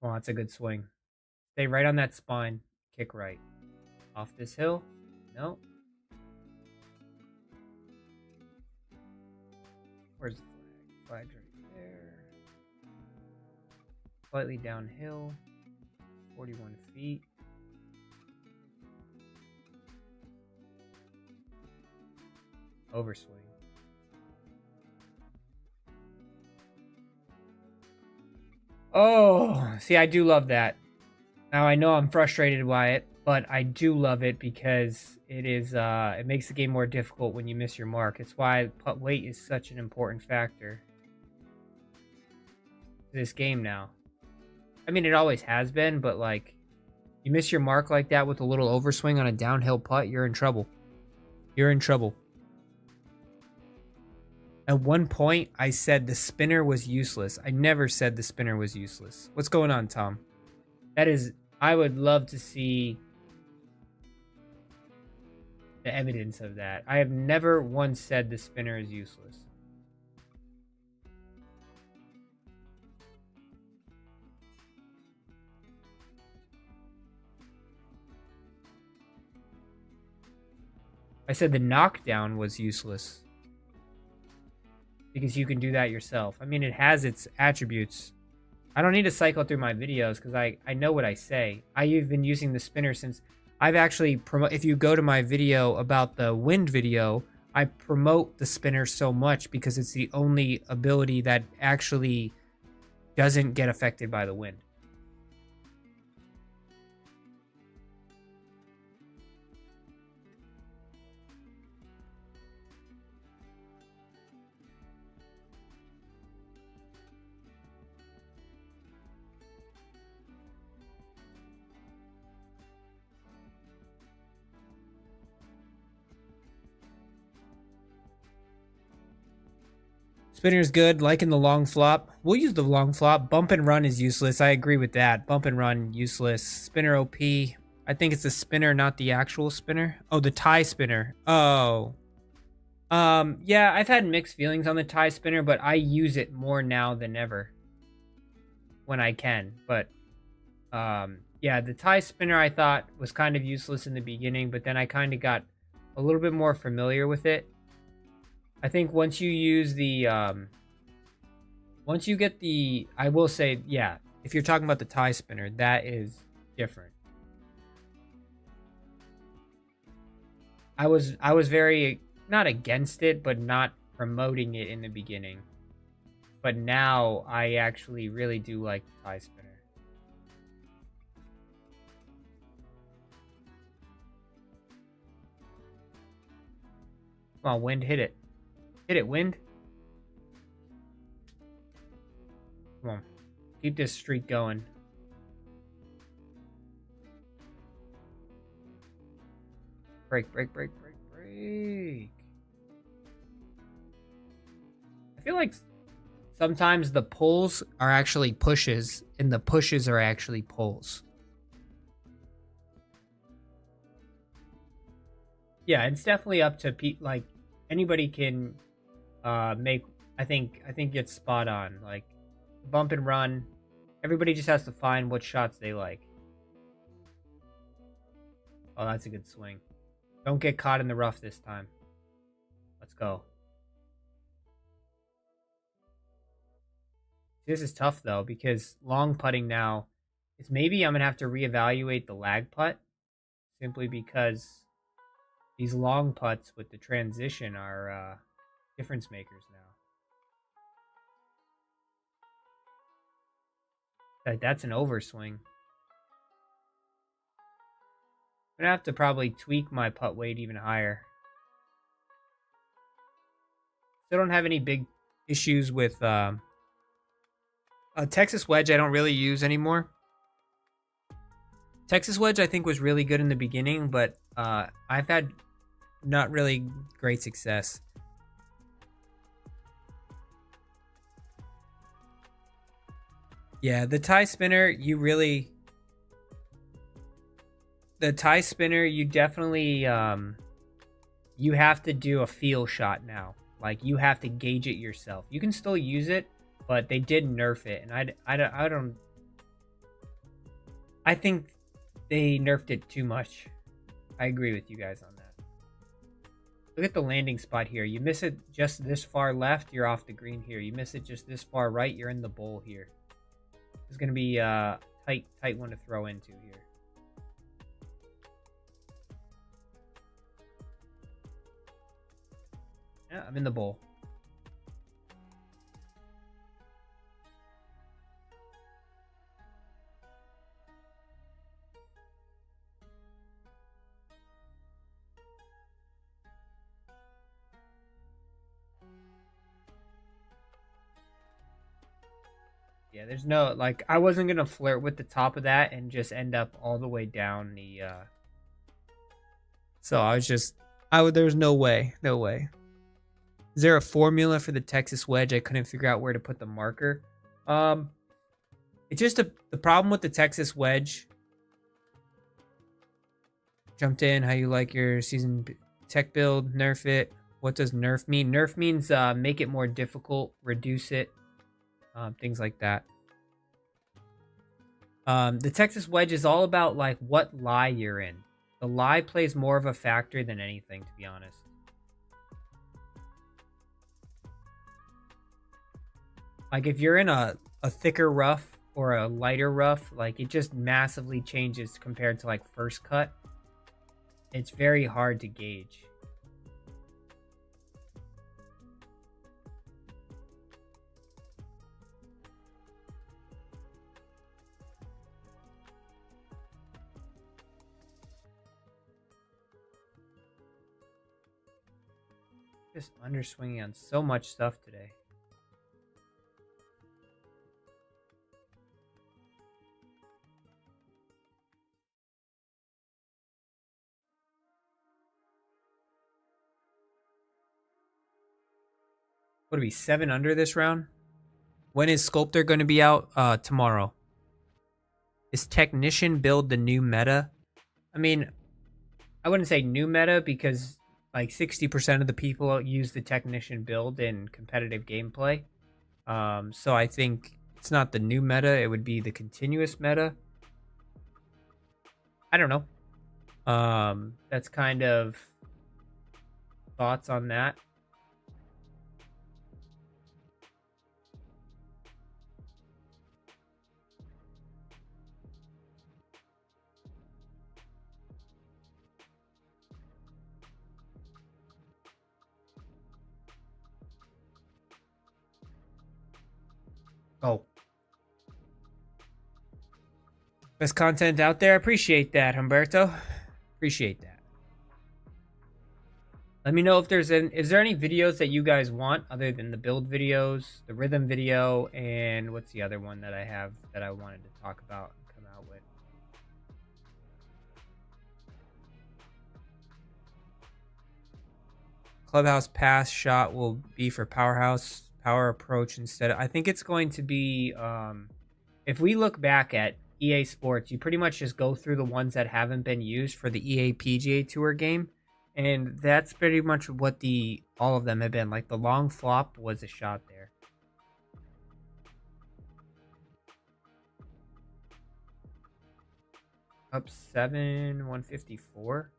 Oh, that's a good swing. Stay right on that spine. Kick right. Off this hill? No. Where's the flag? Flag's right there. Slightly downhill. 41 feet. Overswing. Oh, see, I do love that. Now I know I'm frustrated by it, but I do love it because it is it makes the game more difficult when you miss your mark. It's why putt weight is such an important factor to this game now. I mean, it always has been, but like you miss your mark like that with a little overswing on a downhill putt, you're in trouble. You're in trouble. At one point, I said the spinner was useless. I never said the spinner was useless. What's going on, Tom? That is, I would love to see the evidence of that. I have never once said the spinner is useless. I said the knockdown was useless. Because you can do that yourself. I mean, it has its attributes. I don't need to cycle through my videos because I know what I say. I've been using the spinner since I've actually if you go to my video about the wind video, I promote the spinner so much because it's the only ability that actually doesn't get affected by the wind. Spinner's good, liking the long flop. We'll use the long flop. Bump and run is useless. I agree with that. Bump and run, useless. Spinner OP. I think it's the spinner, not the actual spinner. Oh, the tie spinner. Oh. Yeah, I've had mixed feelings on the tie spinner, but I use it more now than ever. When I can. But, yeah, the tie spinner I thought was kind of useless in the beginning, but then I kind of got a little bit more familiar with it. I think once you use the, once you get the, I will say, yeah, if you're talking about the tie spinner, that is different. I was very, not against it, but not promoting it in the beginning. But now I actually really do like the tie spinner. Come on, wind, hit it. Hit it, wind. Come on. Keep this streak going. Break, break, break, break, break. I feel like sometimes the pulls are actually pushes, and the pushes are actually pulls. Yeah, it's definitely up to like anybody can make. I think it's spot on. Like bump and run. Everybody just has to find what shots they like. Oh, that's a good swing. Don't get caught in the rough this time. Let's go. This is tough though because long putting now is maybe I'm gonna have to reevaluate the lag putt simply because these long putts with the transition are difference makers now. That's an overswing. I'm gonna have to probably tweak my putt weight even higher. Still don't have any big issues with a Texas wedge. I don't really use anymore. Texas wedge I think was really good in the beginning, but I've had not really great success. Yeah, the tie spinner, you definitely you have to do a feel shot now. Like, you have to gauge it yourself. You can still use it, but they did nerf it, and I think they nerfed it too much. I agree with you guys on that. Look at the landing spot here. You miss it just this far left, you're off the green here. You miss it just this far right, you're in the bowl here. It's going to be a tight one to throw into here. Yeah, I'm in the bowl. Yeah, there's no, like, I wasn't going to flirt with the top of that and just end up all the way down the, so there's no way. No way. Is there a formula for the Texas wedge? I couldn't figure out where to put the marker. It's just the problem with the Texas wedge. Jumped in. How you like your season tech build? Nerf it. What does nerf mean? Nerf means make it more difficult, reduce it, things like that. The Texas wedge is all about like what lie you're in. The lie plays more of a factor than anything, to be honest. Like, if you're in a thicker rough or a lighter rough, like, it just massively changes compared to like first cut. It's very hard to gauge. Just underswinging on so much stuff today. What are we, 7 under this round? When is Sculptor going to be out? Tomorrow. Is Technician build the new meta? I mean, I wouldn't say new meta because like 60% of the people use the Technician build in competitive gameplay. So I think it's not the new meta. It would be the continuous meta. I don't know. That's kind of thoughts on that. Oh. Best content out there. Appreciate that, Humberto. Appreciate that. Let me know if is there any videos that you guys want other than the build videos, the rhythm video, and what's the other one that I have that I wanted to talk about and come out with? Clubhouse pass shot will be for Powerhouse power approach instead. I think it's going to be, if we look back at EA Sports, you pretty much just go through the ones that haven't been used for the EA PGA Tour game. And that's pretty much what all of them have been. Like, the long flop was a shot there. Up 7, 154.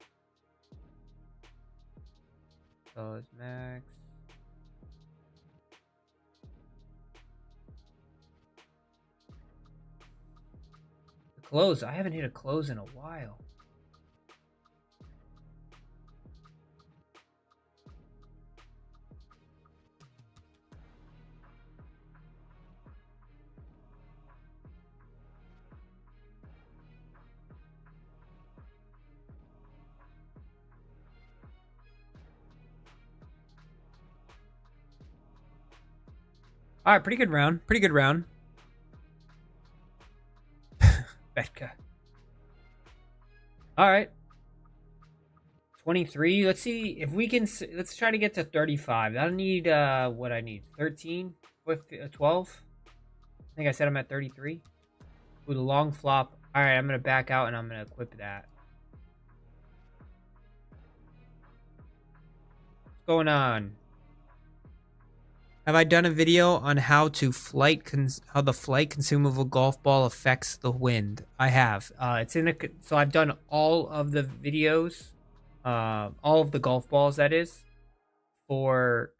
So it's max. The close. I haven't hit a close in a while. All right, pretty good round. Pretty good round. Betka. All right. 23. Let's see if we can. Let's try to get to 35. I need what I need. 13 with 12. I think I said I'm at 33 with a long flop. All right, I'm gonna back out and I'm gonna equip that. What's going on? Have I done a video on how to how the flight consumable golf ball affects the wind? I have. It's in so I've done all of the videos, all of the golf balls that is, for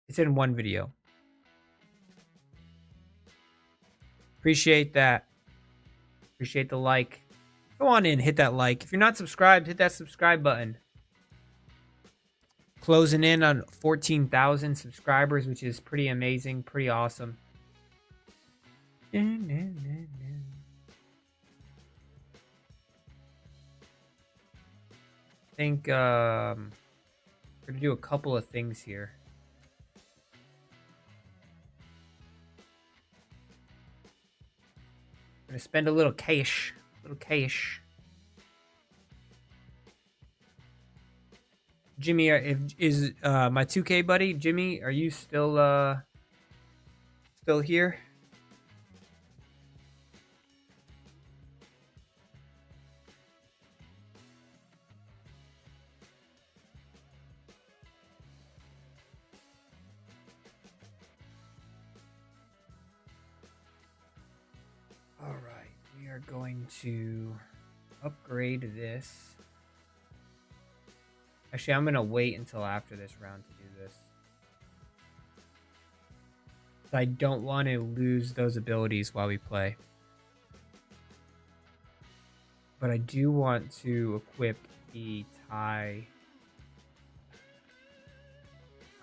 it's in one video. Appreciate that. Appreciate the like. Go on in, hit that like. If you're not subscribed, hit that subscribe button. Closing in on 14,000 subscribers, which is pretty amazing, pretty awesome. I think we're gonna do a couple of things here. I'm gonna spend a little cash. Jimmy, is my 2K buddy Jimmy? Are you still here? All right, we are going to upgrade this. Actually, I'm going to wait until after this round to do this. I don't want to lose those abilities while we play. But I do want to equip the tie.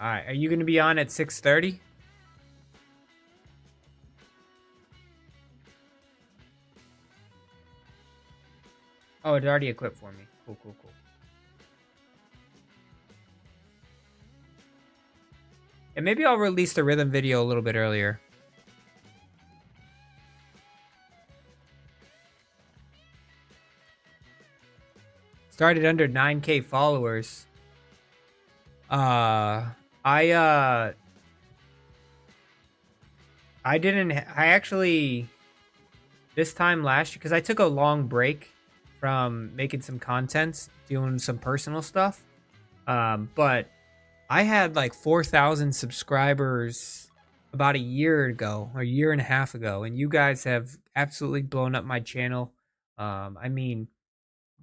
Alright, are you going to be on at 6:30? Oh, it's already equipped for me. Cool. And maybe I'll release the rhythm video a little bit earlier. Started under 9K followers. I actually, this time last year, because I took a long break from making some content, doing some personal stuff. But I had like 4,000 subscribers about a year ago, or a year and a half ago, and you guys have absolutely blown up my channel. I mean,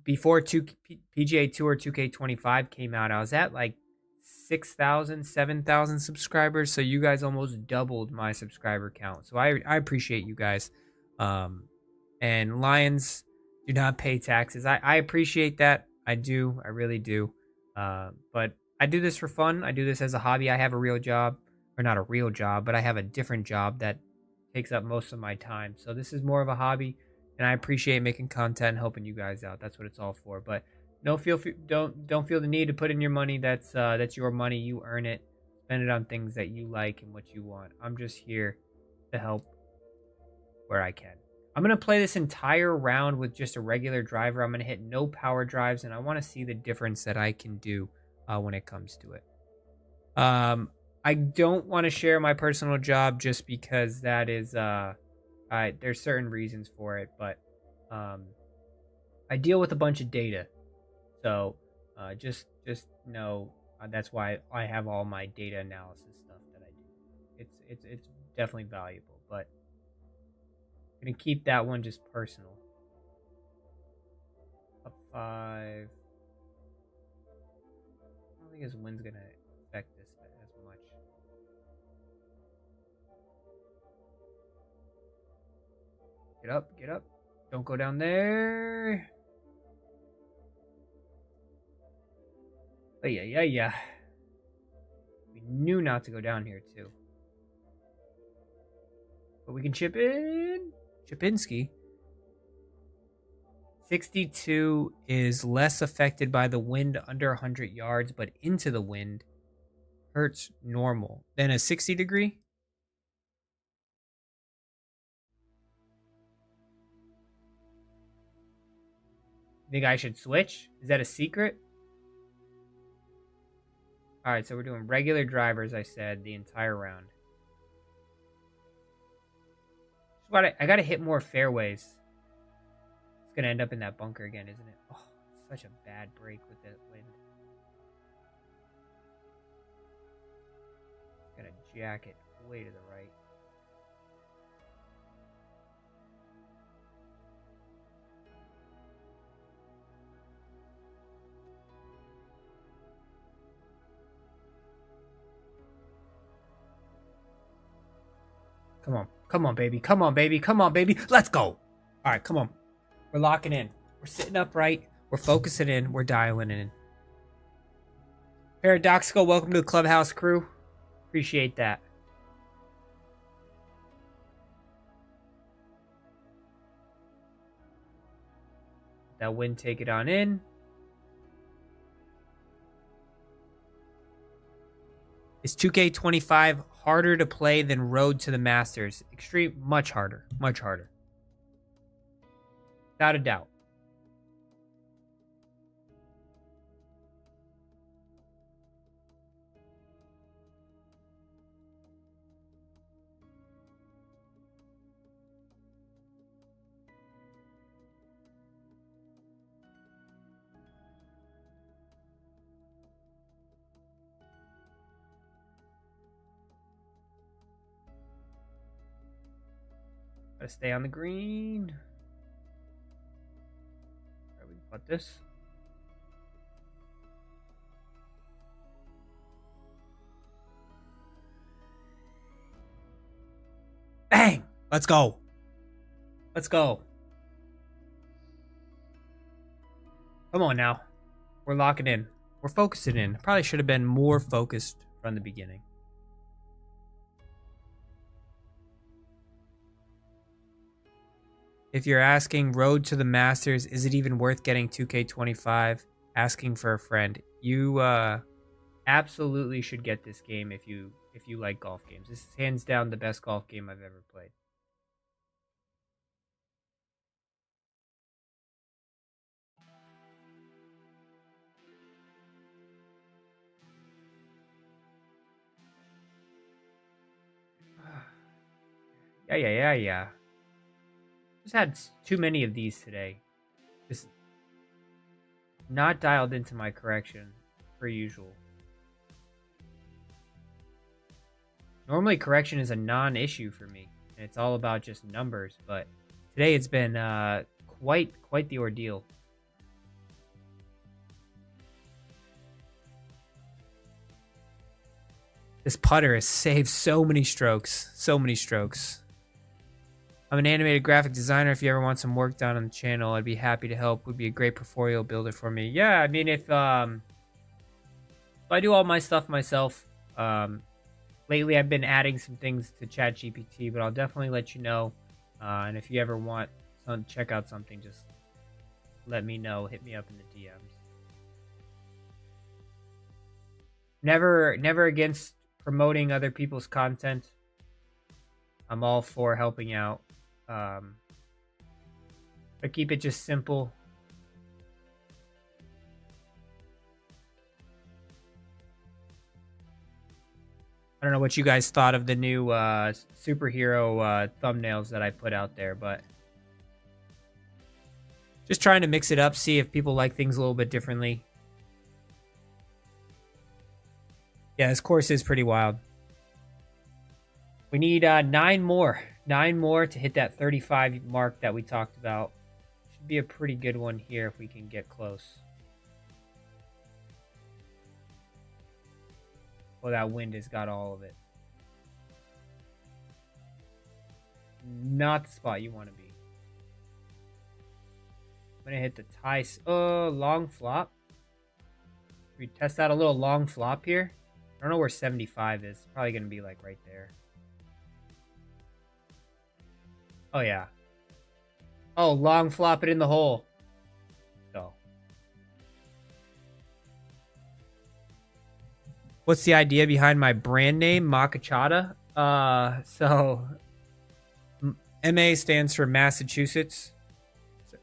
before PGA Tour 2K25 came out, I was at like 6,000, 7,000 subscribers, so you guys almost doubled my subscriber count. So I appreciate you guys. And Lions do not pay taxes. I appreciate that. I do. I really do. But I do this for fun. I do this as a hobby. I have a real job, or not a real job, but I have a different job that takes up most of my time. So this is more of a hobby, and I appreciate making content and helping you guys out. That's what it's all for. But don't feel the need to put in your money. That's your money. You earn it. Spend it on things that you like and what you want. I'm just here to help where I can. I'm going to play this entire round with just a regular driver. I'm going to hit no power drives, and I want to see the difference that I can do when it comes to it. I don't want to share my personal job just because that is, there's certain reasons for it, but I deal with a bunch of data. So just know that's why I have all my data analysis stuff that I do. It's definitely valuable, but I'm gonna keep that one just personal. Up 5. I don't think his win's gonna affect this as much. Get up. Don't go down there. Oh, yeah. We knew not to go down here, too. But we can chip in. Chipinski. 62 is less affected by the wind under 100 yards, but into the wind. Hertz normal. Then a 60 degree? Think I should switch? Is that a secret? Alright, so we're doing regular drivers, I said, the entire round. I gotta hit more fairways. It's gonna end up in that bunker again, isn't it? Oh, such a bad break with the wind. It's gonna jack it way to the right. Come on. Come on, baby. Come on, baby. Come on, baby. Let's go. All right, come on. We're locking in. We're sitting upright. We're focusing in. We're dialing in. Paradoxical, welcome to the Clubhouse crew. Appreciate that. That wind, take it on in. Is 2K25 harder to play than Road to the Masters? Extreme, much harder. Much harder. Without a doubt. Gotta stay on the green. Alright, we can put this. Bang! Let's go. Let's go. Come on now. We're locking in. We're focusing in. Probably should have been more focused from the beginning. If you're asking Road to the Masters, is it even worth getting 2K25? Asking for a friend. You absolutely should get this game if you like golf games. This is hands down the best golf game I've ever played. Yeah. Just had too many of these today. Just not dialed into my correction per usual. Normally correction is a non-issue for me, and it's all about just numbers, but today it's been quite the ordeal. This putter has saved so many strokes. So many strokes. I'm an animated graphic designer. If you ever want some work done on the channel, I'd be happy to help. Would be a great portfolio builder for me. Yeah, I mean, if I do all my stuff myself, lately I've been adding some things to ChatGPT, but I'll definitely let you know. And if you ever want to check out something, just let me know. Hit me up in the DMs. Never against promoting other people's content. I'm all for helping out. But keep it just simple. I don't know what you guys thought of the new superhero thumbnails that I put out there, but just trying to mix it up, see if people like things a little bit differently. Yeah, this course is pretty wild. We need 9 more. 9 more to hit that 35 mark that we talked about. Should be a pretty good one here if we can get close. Well, that wind has got all of it. Not the spot you want to be. I'm going to hit the tie. Oh, long flop. We test out a little long flop here. I don't know where 75 is. It's probably going to be like right there. Oh, yeah. Oh, long flop it in the hole. So. What's the idea behind my brand name, Ma Kachada? MA stands for Massachusetts.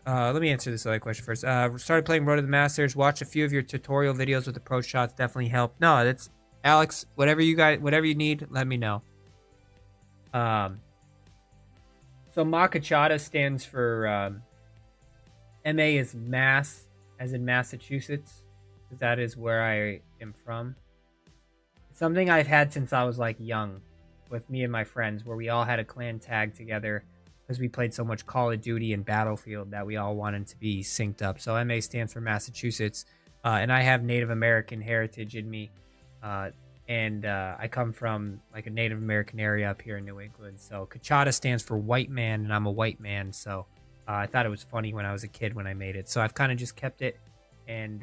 Let me answer this other question first. Started playing Road to the Masters. Watched a few of your tutorial videos with approach shots. Definitely helped. No, that's Alex. Whatever you need, let me know. So Ma Kachada stands for MA is Mass, as in Massachusetts, because that is where I am from. It's something I've had since I was like young, with me and my friends, where we all had a clan tag together because we played so much Call of Duty and Battlefield that we all wanted to be synced up. So MA stands for Massachusetts, and I have Native American heritage in me, and I come from like a Native American area up here in New England. So Kachada stands for white man, and I'm a white man, so I thought it was funny when I was a kid when I made it. So I've kind of just kept it, and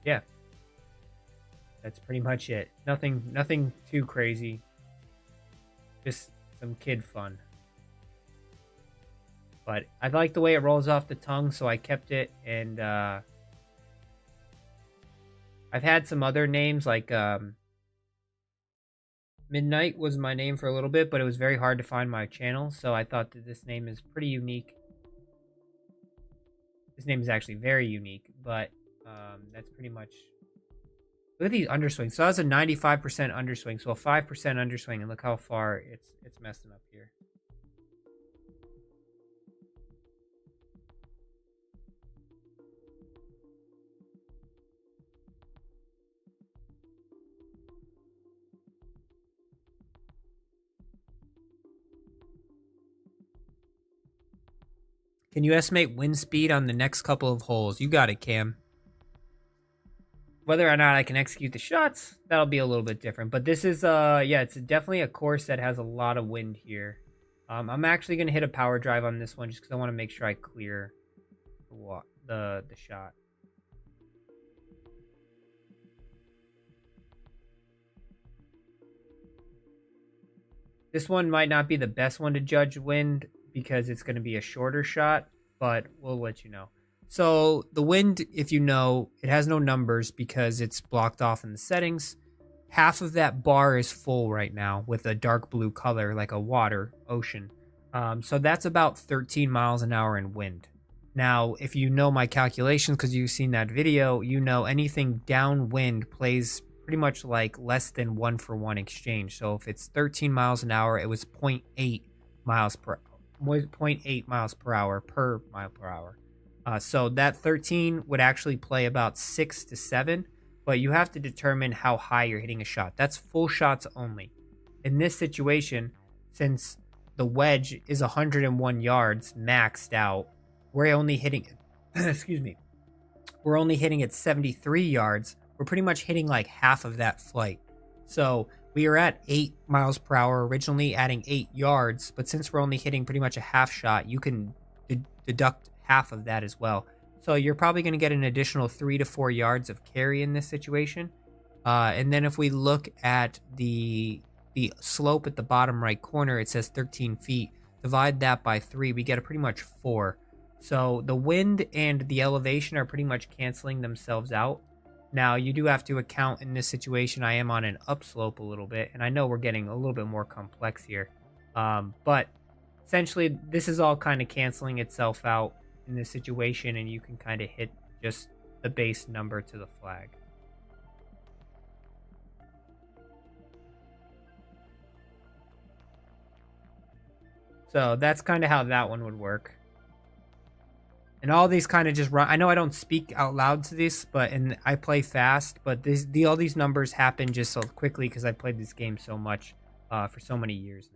yeah, that's pretty much it. Nothing too crazy, just some kid fun. But I like the way it rolls off the tongue, so I kept it. And I've had some other names, like Midnight was my name for a little bit, but it was very hard to find my channel, so I thought that this name is pretty unique. This name is actually very unique, but that's pretty much... Look at these underswings. So that's a 95% underswing, so a 5% underswing, and look how far it's messing up here. Can you estimate wind speed on the next couple of holes? You got it, Cam. Whether or not I can execute the shots, that'll be a little bit different. But this is, yeah, it's definitely a course that has a lot of wind here. I'm actually going to hit a power drive on this one just because I want to make sure I clear the shot. This one might not be the best one to judge wind because it's going to be a shorter shot, but we'll let you know. So the wind, if you know, it has no numbers because it's blocked off in the settings. Half of that bar is full right now with a dark blue color, like a ocean. So that's about 13 miles an hour in wind. Now, if you know my calculations, because you've seen that video, you know anything downwind plays pretty much like less than 1-for-1 exchange. So if it's 13 miles an hour, it was 0.8 miles per hour per mile per hour. So that 13 would actually play about 6 to 7, but you have to determine how high you're hitting a shot. That's full shots only. In this situation, since the wedge is 101 yards maxed out, we're only hitting, excuse me, we're only hitting at 73 yards. We're pretty much hitting like half of that flight. So we are at 8 miles per hour originally, adding 8 yards, but since we're only hitting pretty much a half shot, you can deduct half of that as well. So you're probably going to get an additional 3 to 4 yards of carry in this situation. And then if we look at the slope at the bottom right corner, it says 13 feet. Divide that by 3, we get a pretty much 4. So the wind and the elevation are pretty much canceling themselves out. Now, you do have to account in this situation, I am on an upslope a little bit, and I know we're getting a little bit more complex here. But essentially, this is all kind of canceling itself out in this situation, and you can kind of hit just the base number to the flag. So that's kind of how that one would work. And all these kind of just run. I know I don't speak out loud to this, but I play fast. But all these numbers happen just so quickly because I played this game so much for so many years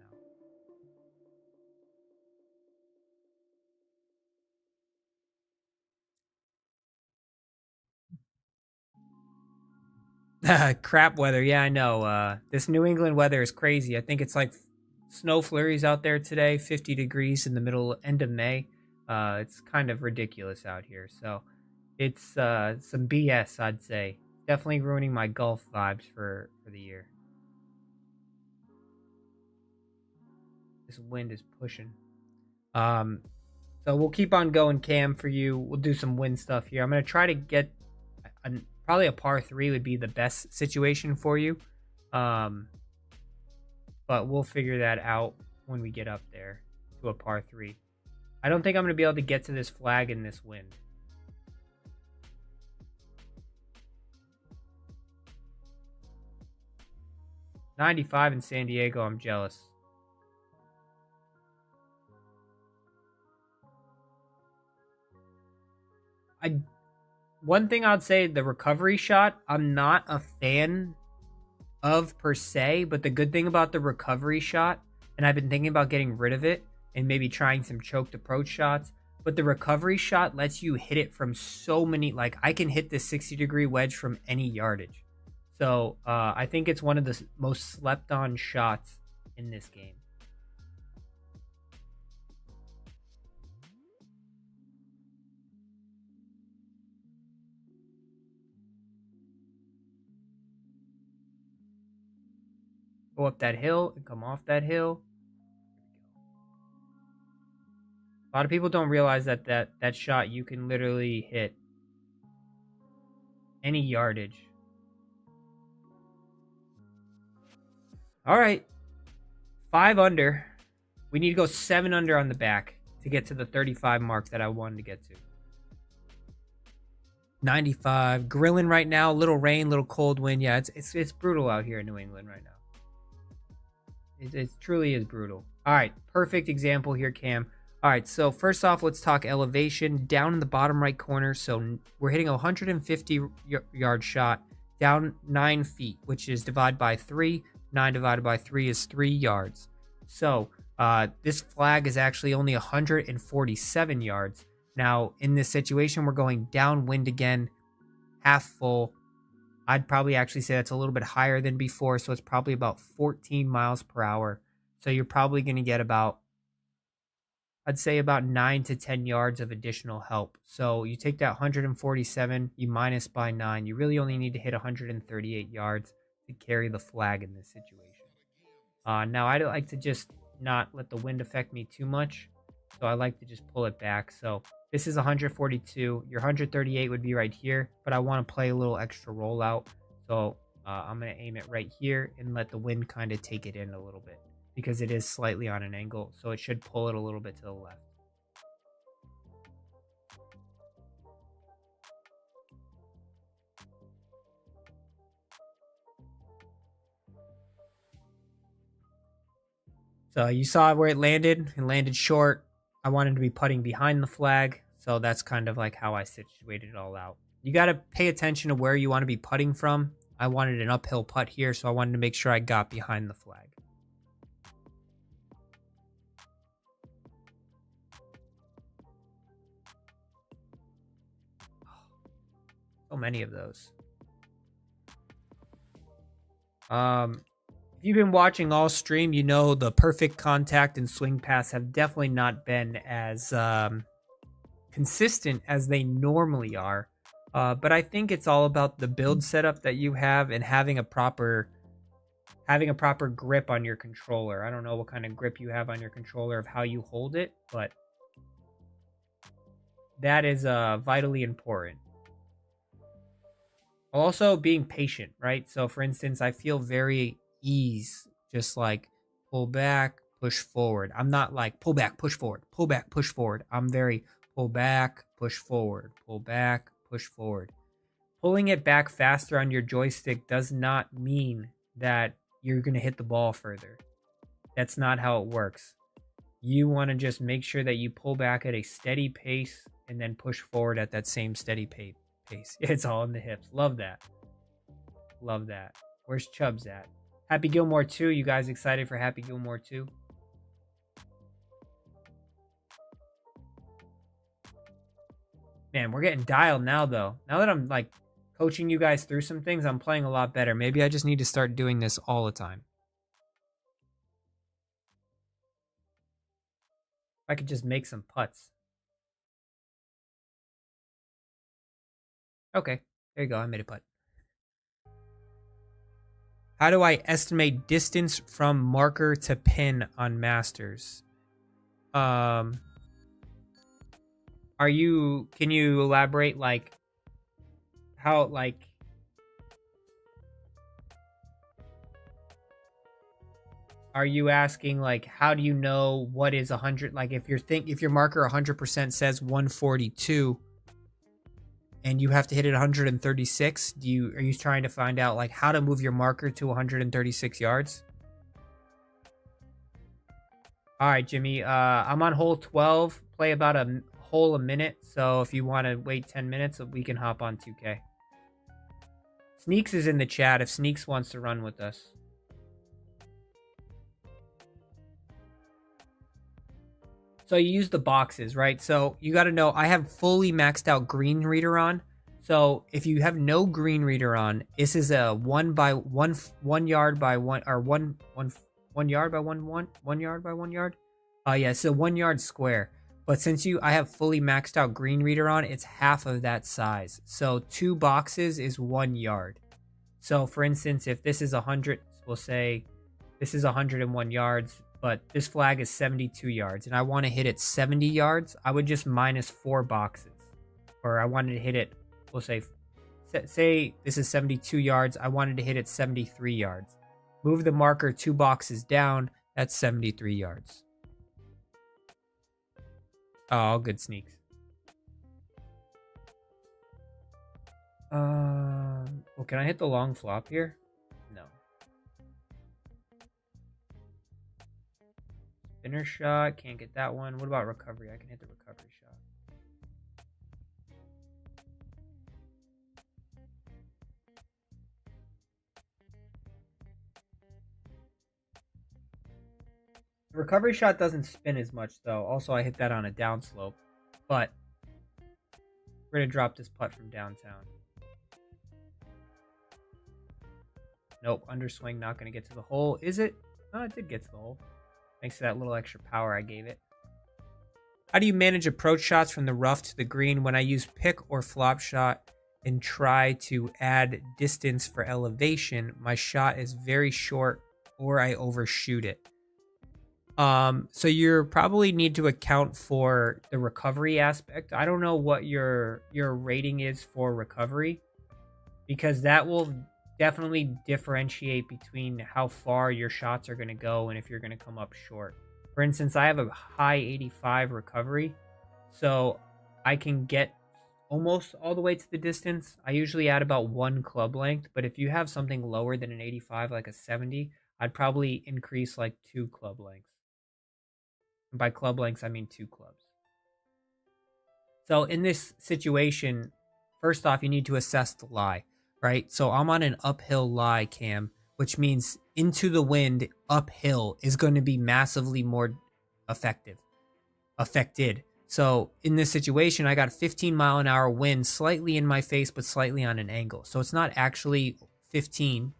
now. Crap weather. Yeah, I know. This New England weather is crazy. I think it's like snow flurries out there today. 50 degrees in the end of May. It's kind of ridiculous out here. So it's some BS, I'd say. Definitely ruining my golf vibes for the year. This wind is pushing. So we'll keep on going, Cam, for you. We'll do some wind stuff here. I'm going to try to get Probably a par 3 would be the best situation for you. But we'll figure that out when we get up there to a par 3. I don't think I'm going to be able to get to this flag in this wind. .95 in San Diego, I'm jealous. One thing I'd say, the recovery shot, I'm not a fan of per se, but the good thing about the recovery shot, and I've been thinking about getting rid of it and maybe trying some choked approach shots, but the recovery shot lets you hit it from so many, like I can hit this 60-degree wedge from any yardage. So I think it's one of the most slept on shots in this game. Go up that hill and come off that hill. A lot of people don't realize that shot you can literally hit any yardage. All right, 5 under. We need to go 7 under on the back to get to the 35 mark that I wanted to get to. 95, grilling right now. Little rain, little cold wind. Yeah, it's brutal out here in New England right now. It truly is brutal. All right, perfect example here, Cam. All right, so first off, let's talk elevation. Down in the bottom right corner, so we're hitting a 150-yard shot down 9 feet, which is divided by 3. 9 divided by 3 is 3 yards. So this flag is actually only 147 yards. Now, in this situation, we're going downwind again, half full. I'd probably actually say that's a little bit higher than before, so it's probably about 14 miles per hour. So you're probably going to get about, I'd say about 9 to 10 yards of additional help. So you take that 147, you minus by 9. You really only need to hit 138 yards to carry the flag in this situation. Now, I like to just not let the wind affect me too much, so I like to just pull it back. So this is 142. Your 138 would be right here, but I want to play a little extra rollout. So I'm going to aim it right here and let the wind kind of take it in a little bit because it is slightly on an angle, so it should pull it a little bit to the left. So you saw where it landed. It landed short. I wanted to be putting behind the flag, so that's kind of like how I situated it all out. You got to pay attention to where you want to be putting from. I wanted an uphill putt here, so I wanted to make sure I got behind the flag. So many of those. If you've been watching all stream, you know the perfect contact and swing paths have definitely not been as consistent as they normally are. But I think it's all about the build setup that you have and having a proper grip on your controller. I don't know what kind of grip you have on your controller of how you hold it, but that is vitally important. Also, being patient, right? So, for instance, I feel very ease, just like pull back, push forward. I'm not like pull back, push forward, pull back, push forward. I'm very pull back, push forward, pull back, push forward. Pulling it back faster on your joystick does not mean that you're going to hit the ball further. That's not how it works. You want to just make sure that you pull back at a steady pace and then push forward at that same steady pace. It's all in the hips. Love that. Love that. Where's Chubbs at? Happy Gilmore 2. You guys excited for Happy Gilmore 2? Man, we're getting dialed now, though. Now that I'm like coaching you guys through some things, I'm playing a lot better. Maybe I just need to start doing this all the time. If I could just make some putts. Okay, there you go. I made a putt. How do I estimate distance from marker to pin on Masters? Can you elaborate like how, like Are you asking like how do you know what is 100? Like if your marker 100% says 142 and you have to hit it 136, are you trying to find out like how to move your marker to 136 yards? All right, Jimmy. I'm on hole 12. Play about a hole a minute. So if you want to wait 10 minutes, we can hop on 2K. Sneaks is in the chat if Sneaks wants to run with us. So you use the boxes, right? So you got to know I have fully maxed out green reader on. So if you have no green reader on, this is a 1 yard by 1 or 1 yard by 1 yard by 1 yard. Yeah, it's a 1 yard square. But since I have fully maxed out green reader on, it's half of that size. So 2 boxes is 1 yard. So for instance, if this is 100, we'll say this is 101 yards. But this flag is 72 yards, and I want to hit it 70 yards, I would just minus 4 boxes. Or I wanted to hit it, we'll say this is 72 yards, I wanted to hit it 73 yards. Move the marker 2 boxes down, that's 73 yards. Oh, good Sneaks. Well, can I hit the long flop here? No. Spinner shot, can't get that one. What about recovery? I can hit the recovery shot. The recovery shot doesn't spin as much though. Also, I hit that on a downslope. But we're going to drop this putt from downtown. Nope, underswing, not going to get to the hole. Is it? Oh, it did get to the hole. Thanks to that little extra power I gave it. How do you manage approach shots from the rough to the green? When I use pick or flop shot and try to add distance for elevation, my shot is very short or I overshoot it. So you probably need to account for the recovery aspect. I don't know what your rating is for recovery, because that will definitely differentiate between how far your shots are going to go and if you're going to come up short. For instance, I have a high 85 recovery, so I can get almost all the way to the distance. I usually add about 1 club length, but if you have something lower than an 85, like a 70, I'd probably increase like 2 club lengths. And by club lengths, I mean 2 clubs. So in this situation, first off, you need to assess the lie. Right? So I'm on an uphill lie cam, which means into the wind uphill is going to be massively more affected. So in this situation, I got 15-mile-an-hour wind slightly in my face, but slightly on an angle. So it's not actually 15.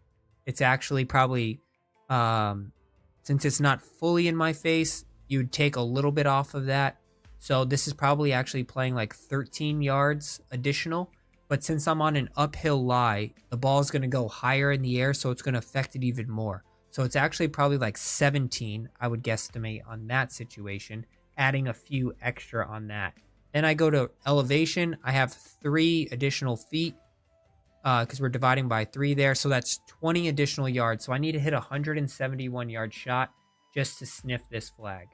It's actually probably, since it's not fully in my face, you'd take a little bit off of that. So this is probably actually playing like 13 yards additional. But since I'm on an uphill lie, the ball is going to go higher in the air, so it's going to affect it even more. So it's actually probably like 17, I would guesstimate, on that situation, adding a few extra on that. Then I go to elevation. I have 3 additional feet because we're dividing by 3 there. So that's 20 additional yards. So I need to hit a 171-yard shot just to sniff this flag.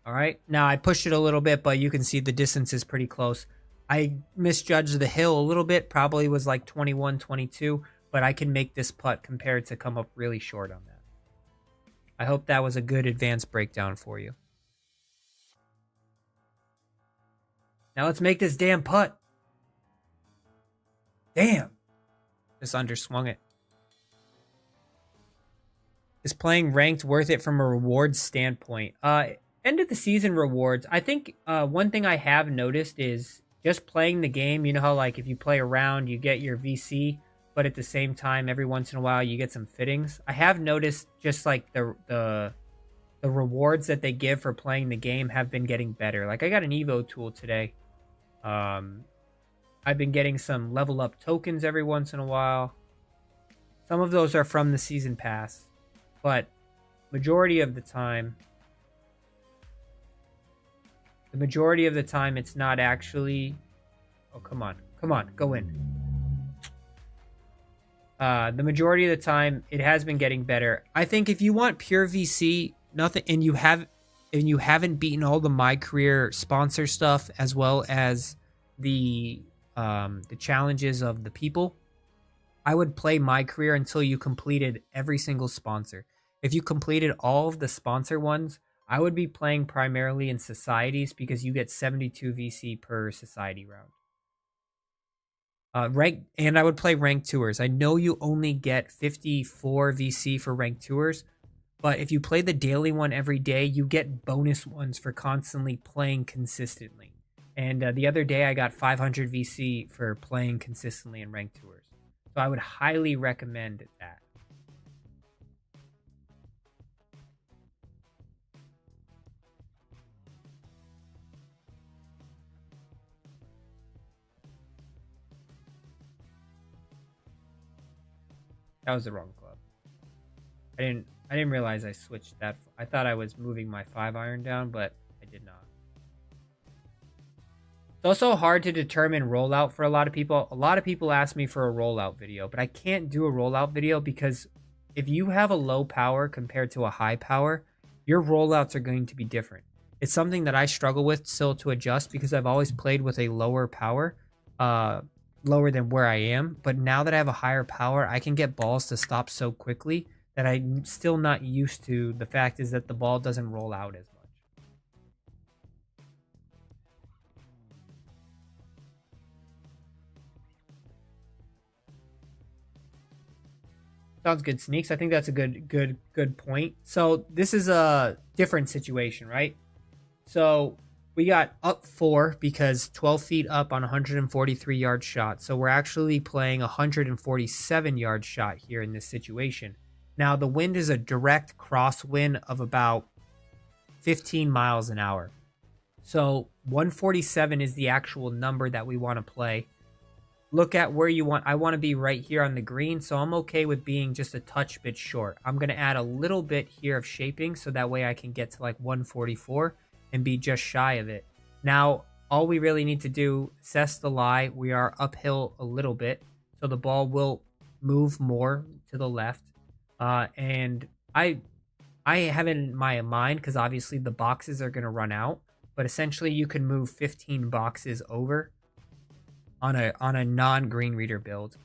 All right, now I pushed it a little bit, but you can see the distance is pretty close. I misjudged the hill a little bit, probably was like 21, 22, but I can make this putt compared to come up really short on that. I hope that was a good advanced breakdown for you. Now let's make this damn putt. Damn. Just underswung it. Is playing ranked worth it from a rewards standpoint? End of the season rewards, I think one thing I have noticed is just playing the game. You know how like if you play around, you get your VC, but at the same time, every once in a while, you get some fittings. I have noticed just like the rewards that they give for playing the game have been getting better. Like I got an Evo tool today. I've been getting some level up tokens every once in a while. Some of those are from the season pass, but majority of the time, The majority of the time, it's not actually... Oh, come on. Come on, go in. The majority of the time, it has been getting better. I think if you want pure VC, nothing, and you haven't beaten all the MyCareer sponsor stuff, as well as the challenges of the people, I would play MyCareer until you completed every single sponsor. If you completed all of the sponsor ones, I would be playing primarily in societies because you get 72 VC per society round. And I would play ranked tours. I know you only get 54 VC for ranked tours, but if you play the daily one every day, you get bonus ones for constantly playing consistently. And the other day, I got 500 VC for playing consistently in ranked tours. So I would highly recommend that. That was the wrong club. I didn't realize I switched that. I thought I was moving my 5-iron down, but I did not. It's also hard to determine rollout for a lot of people. A lot of people ask me for a rollout video, but I can't do a rollout video because if you have a low power compared to a high power, your rollouts are going to be different. It's something that I struggle with still to adjust because I've always played with a lower power, lower than where I am. But now that I have a higher power, I can get balls to stop so quickly that I'm still not used to. The fact is that the ball doesn't roll out as much. Sounds good, Sneaks. I think that's a good point. So this is a different situation, right? So we got up 4 because 12 feet up on 143 yard shot. So we're actually playing a 147 yard shot here in this situation. Now the wind is a direct crosswind of about 15 miles an hour. So 147 is the actual number that we want to play. Look at where you want. I want to be right here on the green, so I'm okay with being just a touch bit short. I'm going to add a little bit here of shaping so that way I can get to like 144 and be just shy of it. Now, all we really need to do, assess the lie. We are uphill a little bit, so the ball will move more to the left. And I have it in my mind because obviously the boxes are going to run out, but essentially you can move 15 boxes over on a non-green reader build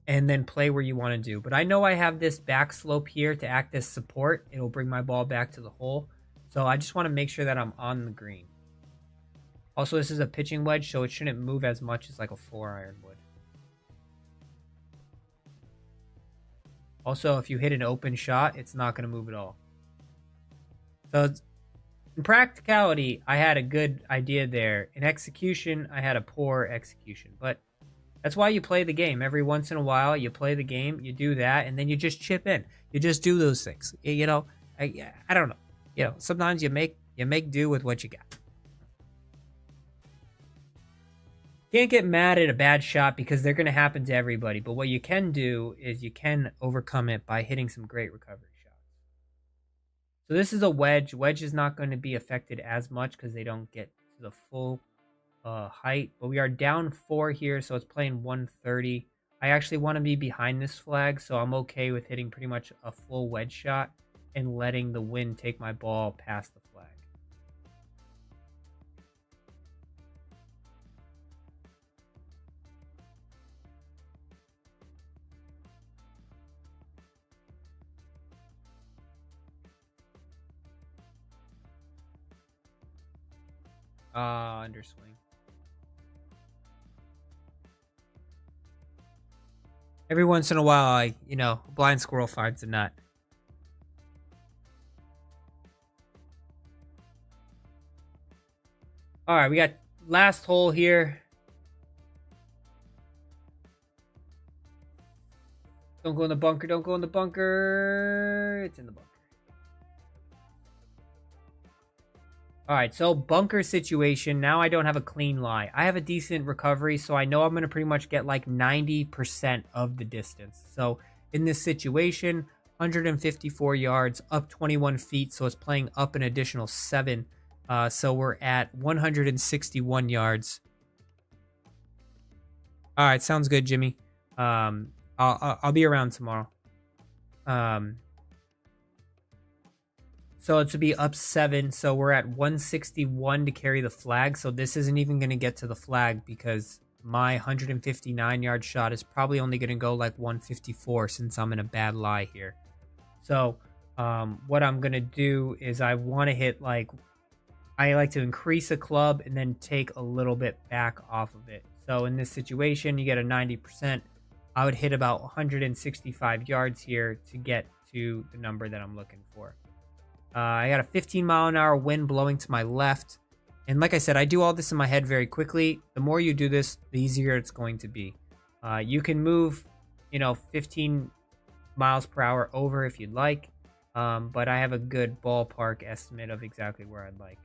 and then play where you want to do. But I know I have this back slope here to act as support. It'll bring my ball back to the hole. So I just want to make sure that I'm on the green. Also, this is a pitching wedge, so it shouldn't move as much as like a 4-iron would. Also, if you hit an open shot, it's not going to move at all. So in practicality, I had a good idea there. In execution, I had a poor execution. But that's why you play the game. Every once in a while, you play the game, you do that, and then you just chip in. You just do those things. You know, I don't know. You know, sometimes you make do with what you got. Can't get mad at a bad shot because they're going to happen to everybody. But what you can do is you can overcome it by hitting some great recovery shots. So this is a wedge. Wedge is not going to be affected as much because they don't get to the full height. But we are down 4 here, so it's playing 130. I actually want to be behind this flag, so I'm okay with hitting pretty much a full wedge shot and letting the wind take my ball past the flag. Underswing. Every once in a while, a blind squirrel finds a nut. All right, we got last hole here. Don't go in the bunker. Don't go in the bunker. It's in the bunker. All right, so bunker situation. Now I don't have a clean lie. I have a decent recovery, so I know I'm going to pretty much get like 90% of the distance. So in this situation, 154 yards, up 21 feet, so it's playing up an additional 7. So we're at 161 yards. All right, sounds good, Jimmy. I'll be around tomorrow. So it's to be up 7. So we're at 161 to carry the flag. So this isn't even going to get to the flag because my 159-yard shot is probably only going to go like 154 since I'm in a bad lie here. So what I'm going to do is I want to hit I like to increase a club and then take a little bit back off of it. So in this situation, you get a 90%. I would hit about 165 yards here to get to the number that I'm looking for. I got a 15-mile-an-hour wind blowing to my left. And like I said, I do all this in my head very quickly. The more you do this, the easier it's going to be. You can move, 15 miles per hour over if you'd like. But I have a good ballpark estimate of exactly where I'd like.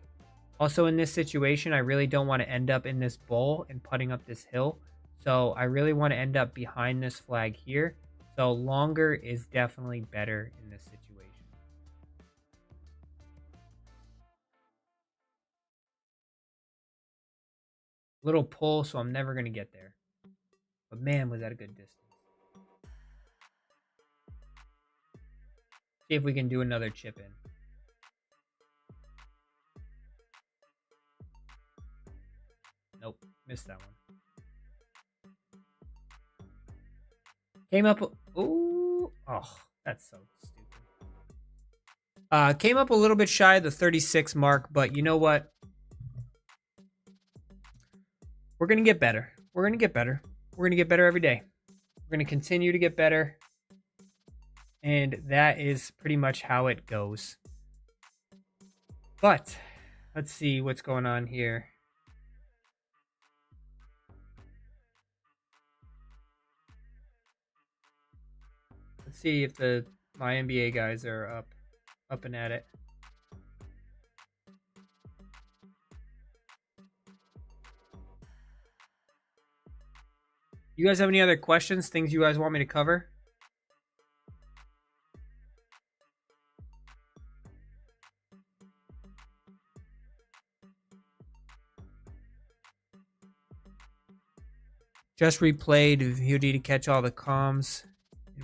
Also, in this situation, I really don't want to end up in this bowl and putting up this hill. So I really want to end up behind this flag here. So longer is definitely better in this situation. Little pull, so I'm never going to get there. But man, was that a good distance. See if we can do another chip in. Nope, missed that one. Came up. Ooh, oh, that's so stupid. Came up a little bit shy of the 36 mark, but you know what? We're going to get better. We're going to get better. We're going to get better every day. We're going to continue to get better. And that is pretty much how it goes. But let's see what's going on here. Let's see if my NBA guys are up and at it. You guys have any other questions, things you guys want me to cover? Just replayed VOD to catch all the comms.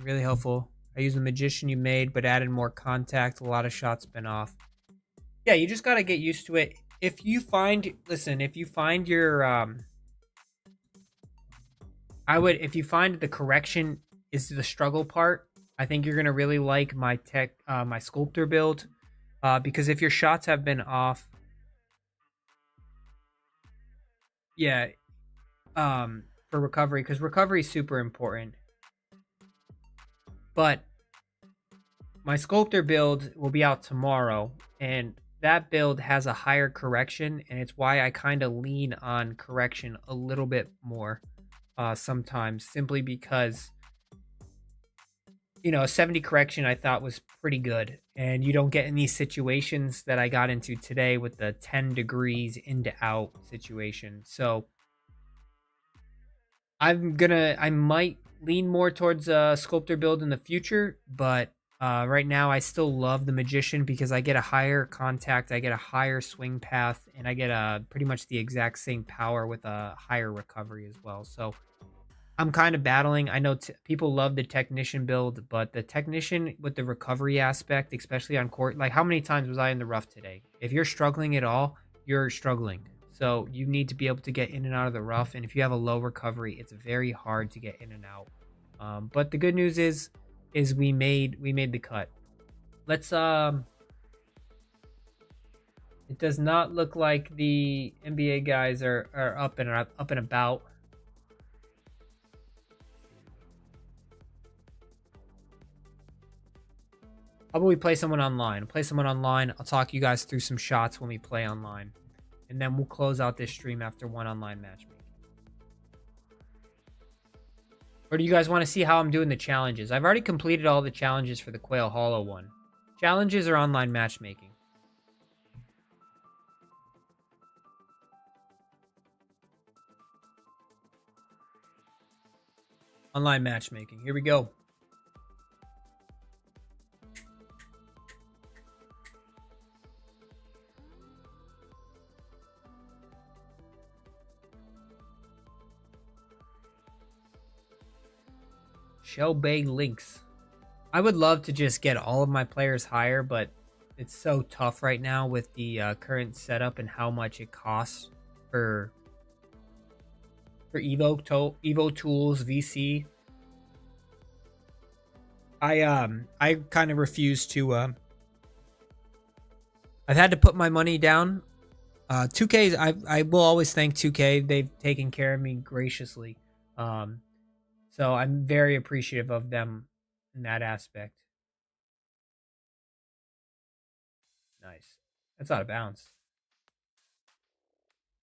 Really helpful. I used the magician you made, but added more contact. A lot of shots been off. Yeah, you just got to get used to it. If you find your if you find the correction is the struggle part, I think you're gonna really like my sculptor build, because if your shots have been off, yeah, for recovery, because recovery is super important. But my sculptor build will be out tomorrow, and that build has a higher correction, and it's why I kind of lean on correction a little bit more. Sometimes simply because a 70 correction I thought was pretty good, and you don't get in these situations that I got into today with the 10 degrees into out situation. So I might lean more towards a sculptor build in the future, but right now I still love the magician because I get a higher contact, I get a higher swing path, and I get pretty much the exact same power with a higher recovery as well. So I'm kind of battling. I know people love the technician build, but the technician with the recovery aspect, especially on court, like how many times was I in the rough today? If you're struggling at all, you're struggling. So you need to be able to get in and out of the rough, and if you have a low recovery, it's very hard to get in and out. But the good news is we made the cut. Let's it does not look like the NBA guys are up and about. How about we play someone online? I'll talk you guys through some shots when we play online. And then we'll close out this stream after one online matchmaking. Or do you guys want to see how I'm doing the challenges? I've already completed all the challenges for the Quail Hollow one. Challenges or online matchmaking? Online matchmaking. Here we go. Shell Bay Links. I would love to just get all of my players higher, but it's so tough right now with the current setup and how much it costs for Evo tools, VC. I kind of refuse to. I've had to put my money down. 2K, I will always thank 2K. They've taken care of me graciously. So I'm very appreciative of them in that aspect. Nice. That's out of bounds.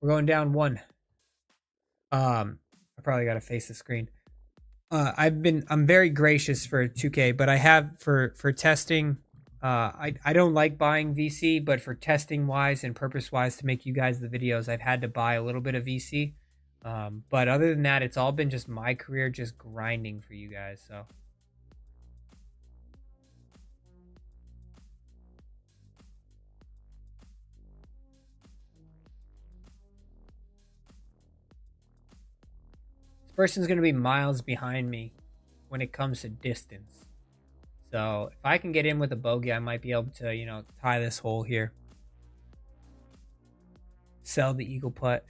We're going down 1. I probably got to face the screen. I'm very gracious for 2K, but I have for testing. I don't like buying VC, but for testing wise and purpose wise to make you guys the videos, I've had to buy a little bit of VC. But other than that, it's all been just my career, just grinding for you guys. So. This person's going to be miles behind me when it comes to distance. So if I can get in with a bogey, I might be able to, tie this hole here. Sell the eagle putt.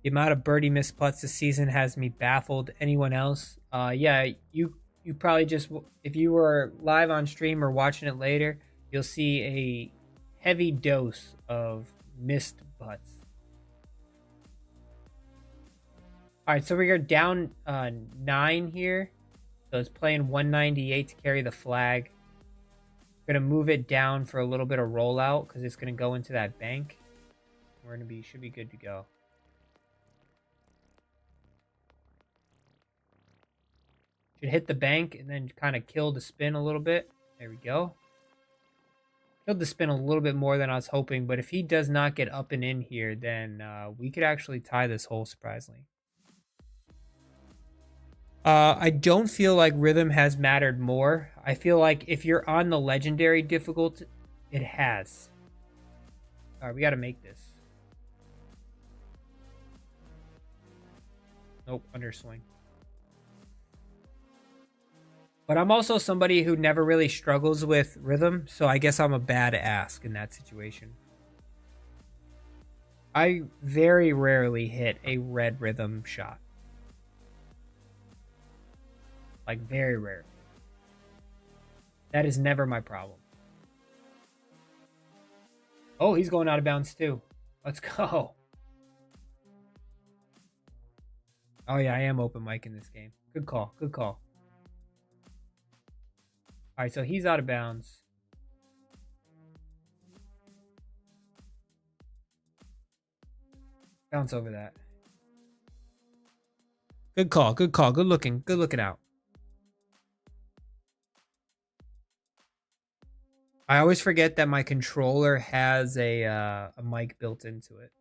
The amount of birdie missed putts this season has me baffled. Anyone else? Yeah, you probably just, if you were live on stream or watching it later, you'll see a heavy dose of missed putts. All right, so we are down 9 here. So it's playing 198 to carry the flag. We're going to move it down for a little bit of rollout because it's going to go into that bank. Should be good to go. Should hit the bank and then kind of kill the spin a little bit. There we go. Killed the spin a little bit more than I was hoping, but if he does not get up and in here, then we could actually tie this hole, surprisingly. I don't feel like rhythm has mattered more. I feel like if you're on the legendary difficulty, it has. All right, we got to make this. Nope, underswing. But I'm also somebody who never really struggles with rhythm, so I guess I'm a bad ass in that situation. I very rarely hit a red rhythm shot. Like, very rarely. That is never my problem. Oh, he's going out of bounds too. Let's go. Oh, yeah, I am open mic in this game. Good call. Good call. All right, so he's out of bounds. Bounce over that. Good call. Good call. Good looking. Good looking out. I always forget that my controller has a mic built into it.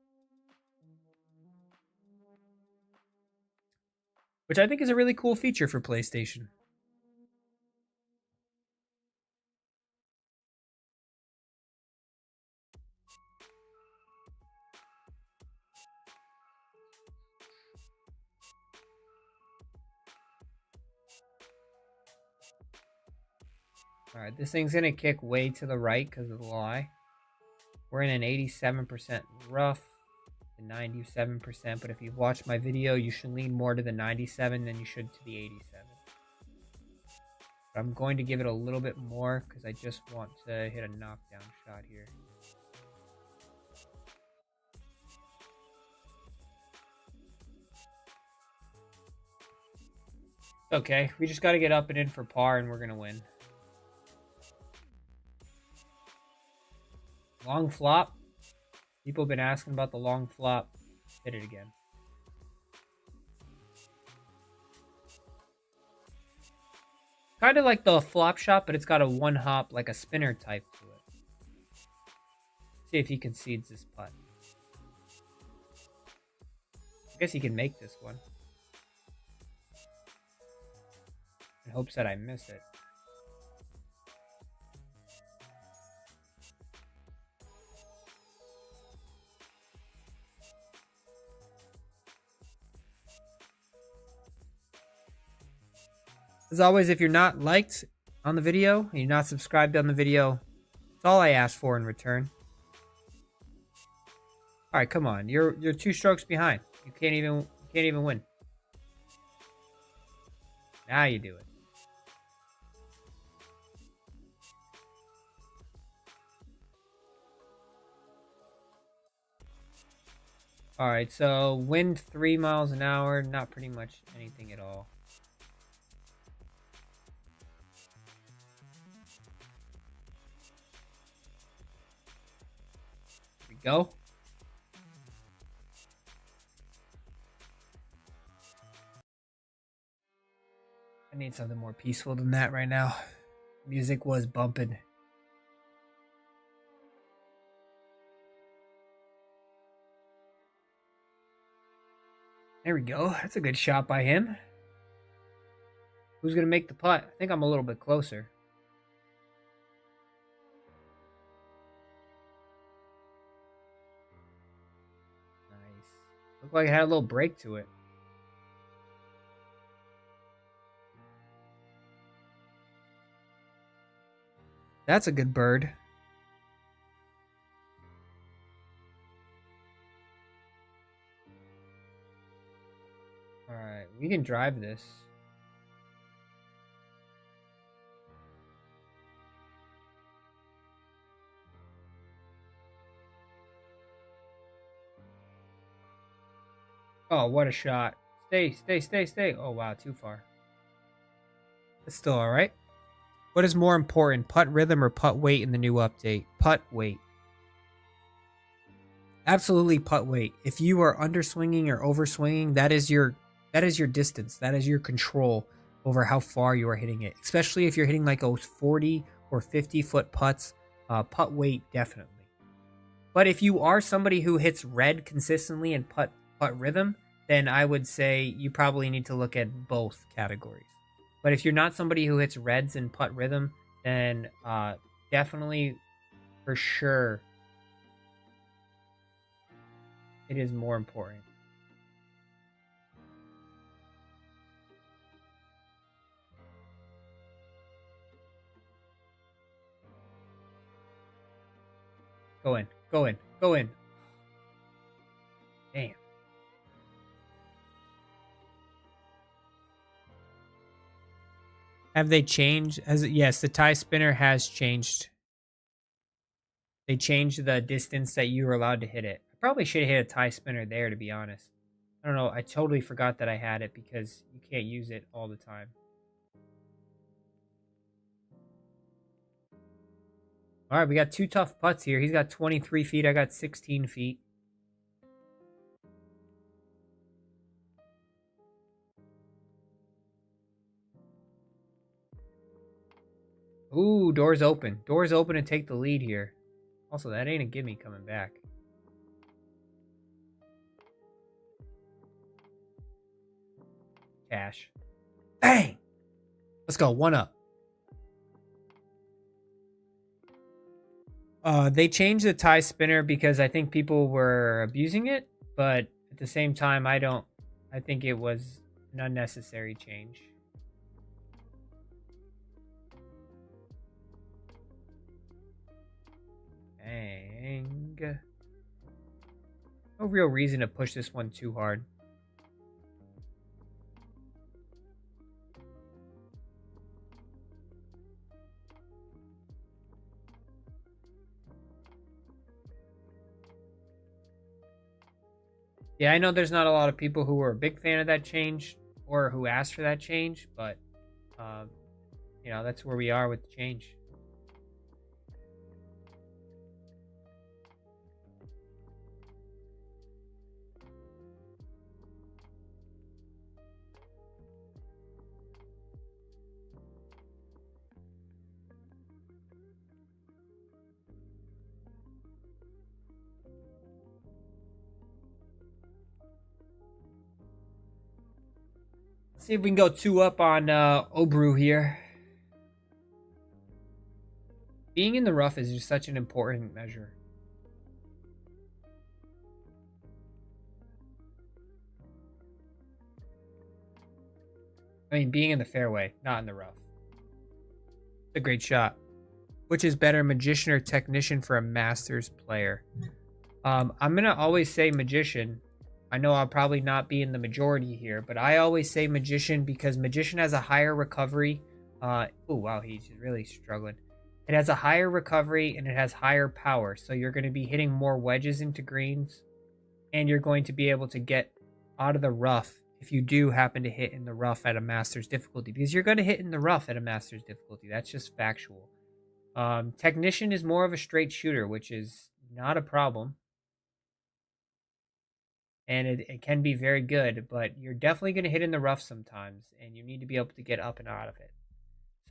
Which I think is a really cool feature for PlayStation. Alright, this thing's going to kick way to the right because of the lie. We're in an 87% rough, the 97%, but if you've watched my video, you should lean more to the 97 than you should to the 87. But I'm going to give it a little bit more because I just want to hit a knockdown shot here. Okay, we just got to get up and in for par and we're going to win. Long flop. People have been asking about the long flop. Hit it again. Kind of like the flop shot, but it's got a one hop, like a spinner type to it. See if he concedes this putt. I guess he can make this one. In hopes that I miss it. As always, if you're not liked on the video and you're not subscribed on the video, that's all I ask for in return. All right, come on. You're 2 strokes behind. You can't even win. Now you do it. All right, so wind 3 miles an hour, not pretty much anything at all. Here we go. I need something more peaceful than that right now. Music was bumping. There we go. That's a good shot by him. Who's going to make the putt? I think I'm a little bit closer. Nice. Looked like it had a little break to it. That's a good bird. All right, we can drive this. Oh, what a shot. Stay. Oh, wow, too far. It's still all right. What is more important, putt rhythm or putt weight in the new update? Putt weight. Absolutely putt weight. If you are underswinging or overswinging, that is your distance. That is your control over how far you are hitting it. Especially if you're hitting like those 40 or 50-foot putts, putt weight definitely. But if you are somebody who hits red consistently and putt rhythm, then I would say you probably need to look at both categories. But if you're not somebody who hits reds and putt rhythm, then definitely, for sure, it is more important. Go in. Damn. Have they changed? Yes, the tie spinner has changed. They changed the distance that you were allowed to hit it. I probably should have hit a tie spinner there, to be honest. I don't know. I totally forgot that I had it because you can't use it all the time. All right, we got 2 tough putts here. He's got 23 feet. I got 16 feet. Ooh, doors open. Doors open to take the lead here. Also, that ain't a gimme coming back. Cash. Bang! Let's go. 1 up. They changed the tie spinner because I think people were abusing it, but at the same time, I think it was an unnecessary change. Dang. No real reason to push this one too hard. Yeah, I know there's not a lot of people who were a big fan of that change or who asked for that change, but you know, that's where we are with the change. Let's see if we can go 2 up on Obru here. Being in the rough is just such an important measure. I mean, being in the fairway, not in the rough. It's a great shot. Which is better, magician or technician for a Masters player? I'm going to always say magician. I know I'll probably not be in the majority here, but I always say magician because magician has a higher recovery. Oh, wow, he's really struggling. It has a higher recovery and it has higher power. So you're going to be hitting more wedges into greens and you're going to be able to get out of the rough if you do happen to hit in the rough at a Masters difficulty, because you're going to hit in the rough at a Masters difficulty. That's just factual. Technician is more of a straight shooter, which is not a problem. And it can be very good, but you're definitely going to hit in the rough sometimes, and you need to be able to get up and out of it.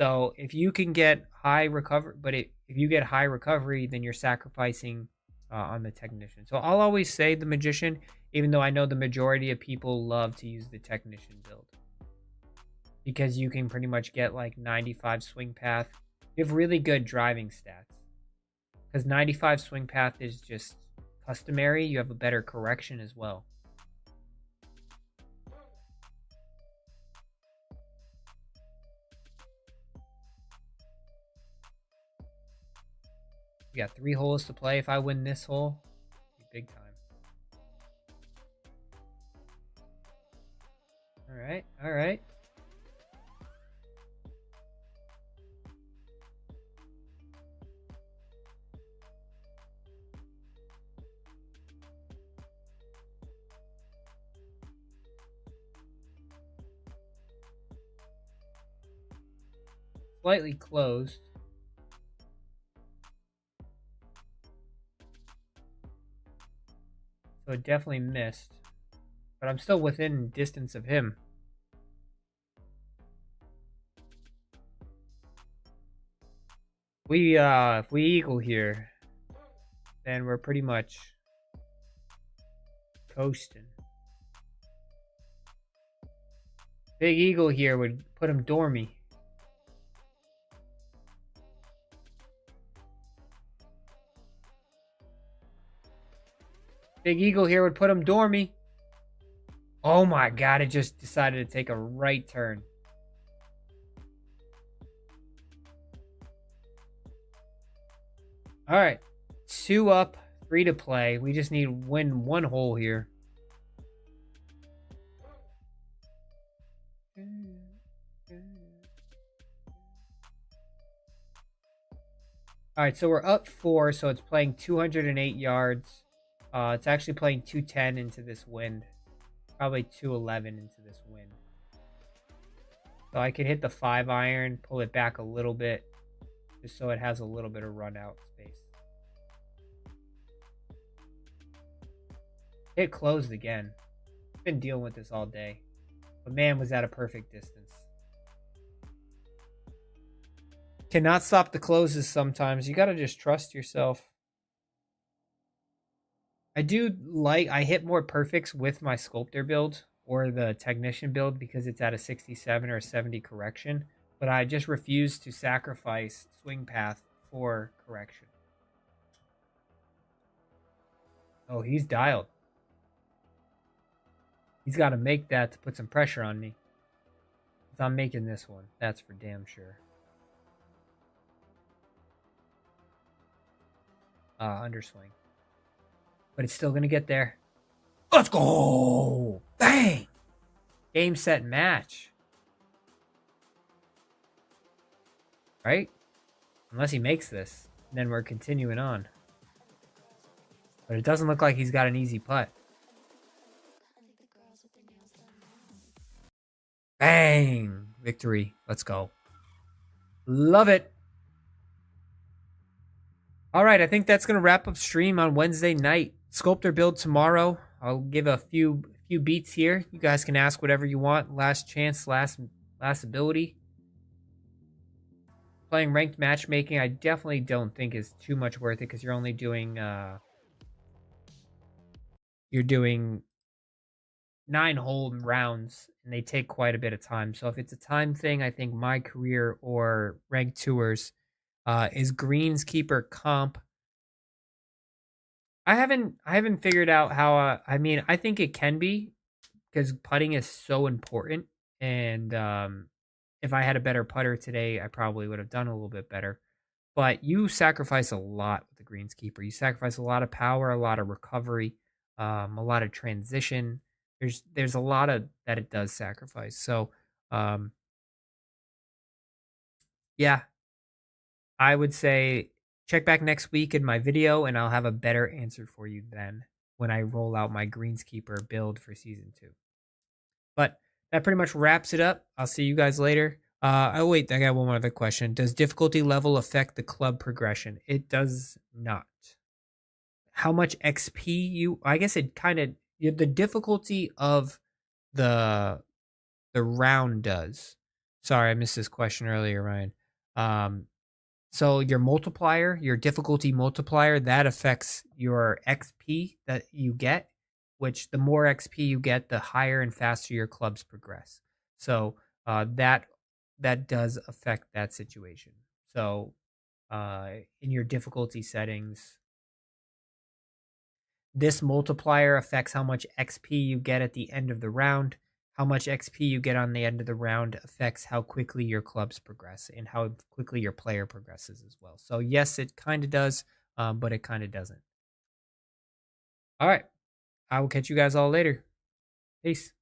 So if you can get high recovery, but if you get high recovery, then you're sacrificing on the technician. So I'll always say the magician, even though I know the majority of people love to use the technician build. Because you can pretty much get like 95 swing path. You have really good driving stats. Because 95 swing path is just customary. You have a better correction as well. We got 3 holes to play. If I win this hole, it'll be big time. All right, all right. Slightly closed. So it definitely missed. But I'm still within distance of him. If we eagle here, then we're pretty much coasting. Big eagle here would put him dormy. Big eagle here would put him dormy. Oh my god, it just decided to take a right turn. All right, 2 up, 3 to play. We just need to win 1 hole here. All right, so we're up 4, so it's playing 208 yards. It's actually playing 210 into this wind. Probably 211 into this wind. So I can hit the 5-iron, pull it back a little bit, just so it has a little bit of run out space. It closed again. Been dealing with this all day. But man, was that a perfect distance. Cannot stop the closes sometimes. You gotta just trust yourself. I hit more perfects with my sculptor build or the technician build because it's at a 67 or a 70 correction, but I just refuse to sacrifice swing path for correction. Oh, he's dialed. He's got to make that to put some pressure on me. Because I'm making this one. That's for damn sure. Underswing. But it's still going to get there. Let's go! Bang! Game, set, match. Right? Unless he makes this. Then we're continuing on. But it doesn't look like he's got an easy putt. Bang! Victory. Let's go. Love it. All right, I think that's going to wrap up stream on Wednesday night. Sculptor build tomorrow. I'll give a few beats here. You guys can ask whatever you want. Last chance, last ability. Playing ranked matchmaking, I definitely don't think is too much worth it because you're only doing 9-hole rounds and they take quite a bit of time. So if it's a time thing, I think MyCareer or ranked tours is greenskeeper comp. I haven't figured out how. I mean, I think it can be because putting is so important, And if I had a better putter today, I probably would have done a little bit better. But you sacrifice a lot with the greenskeeper. You sacrifice a lot of power, a lot of recovery, a lot of transition. There's a lot of that it does sacrifice. So um, yeah, I would say check back next week in my video, and I'll have a better answer for you then when I roll out my greenskeeper build for season 2. But that pretty much wraps it up. I'll see you guys later. Oh wait, I got one more other question. Does difficulty level affect the club progression? It does not. How much XP you? I guess it kind of the difficulty of the the round does. Sorry, I missed this question earlier, Ryan. Um, so your multiplier, your difficulty multiplier, that affects your XP that you get, which the more XP you get, the higher and faster your clubs progress. So that does affect that situation. So in your difficulty settings, this multiplier affects how much XP you get at the end of the round. How much XP you get on the end of the round affects how quickly your clubs progress and how quickly your player progresses as well. So, yes, it kind of does, but it kind of doesn't. All right. I will catch you guys all later. Peace.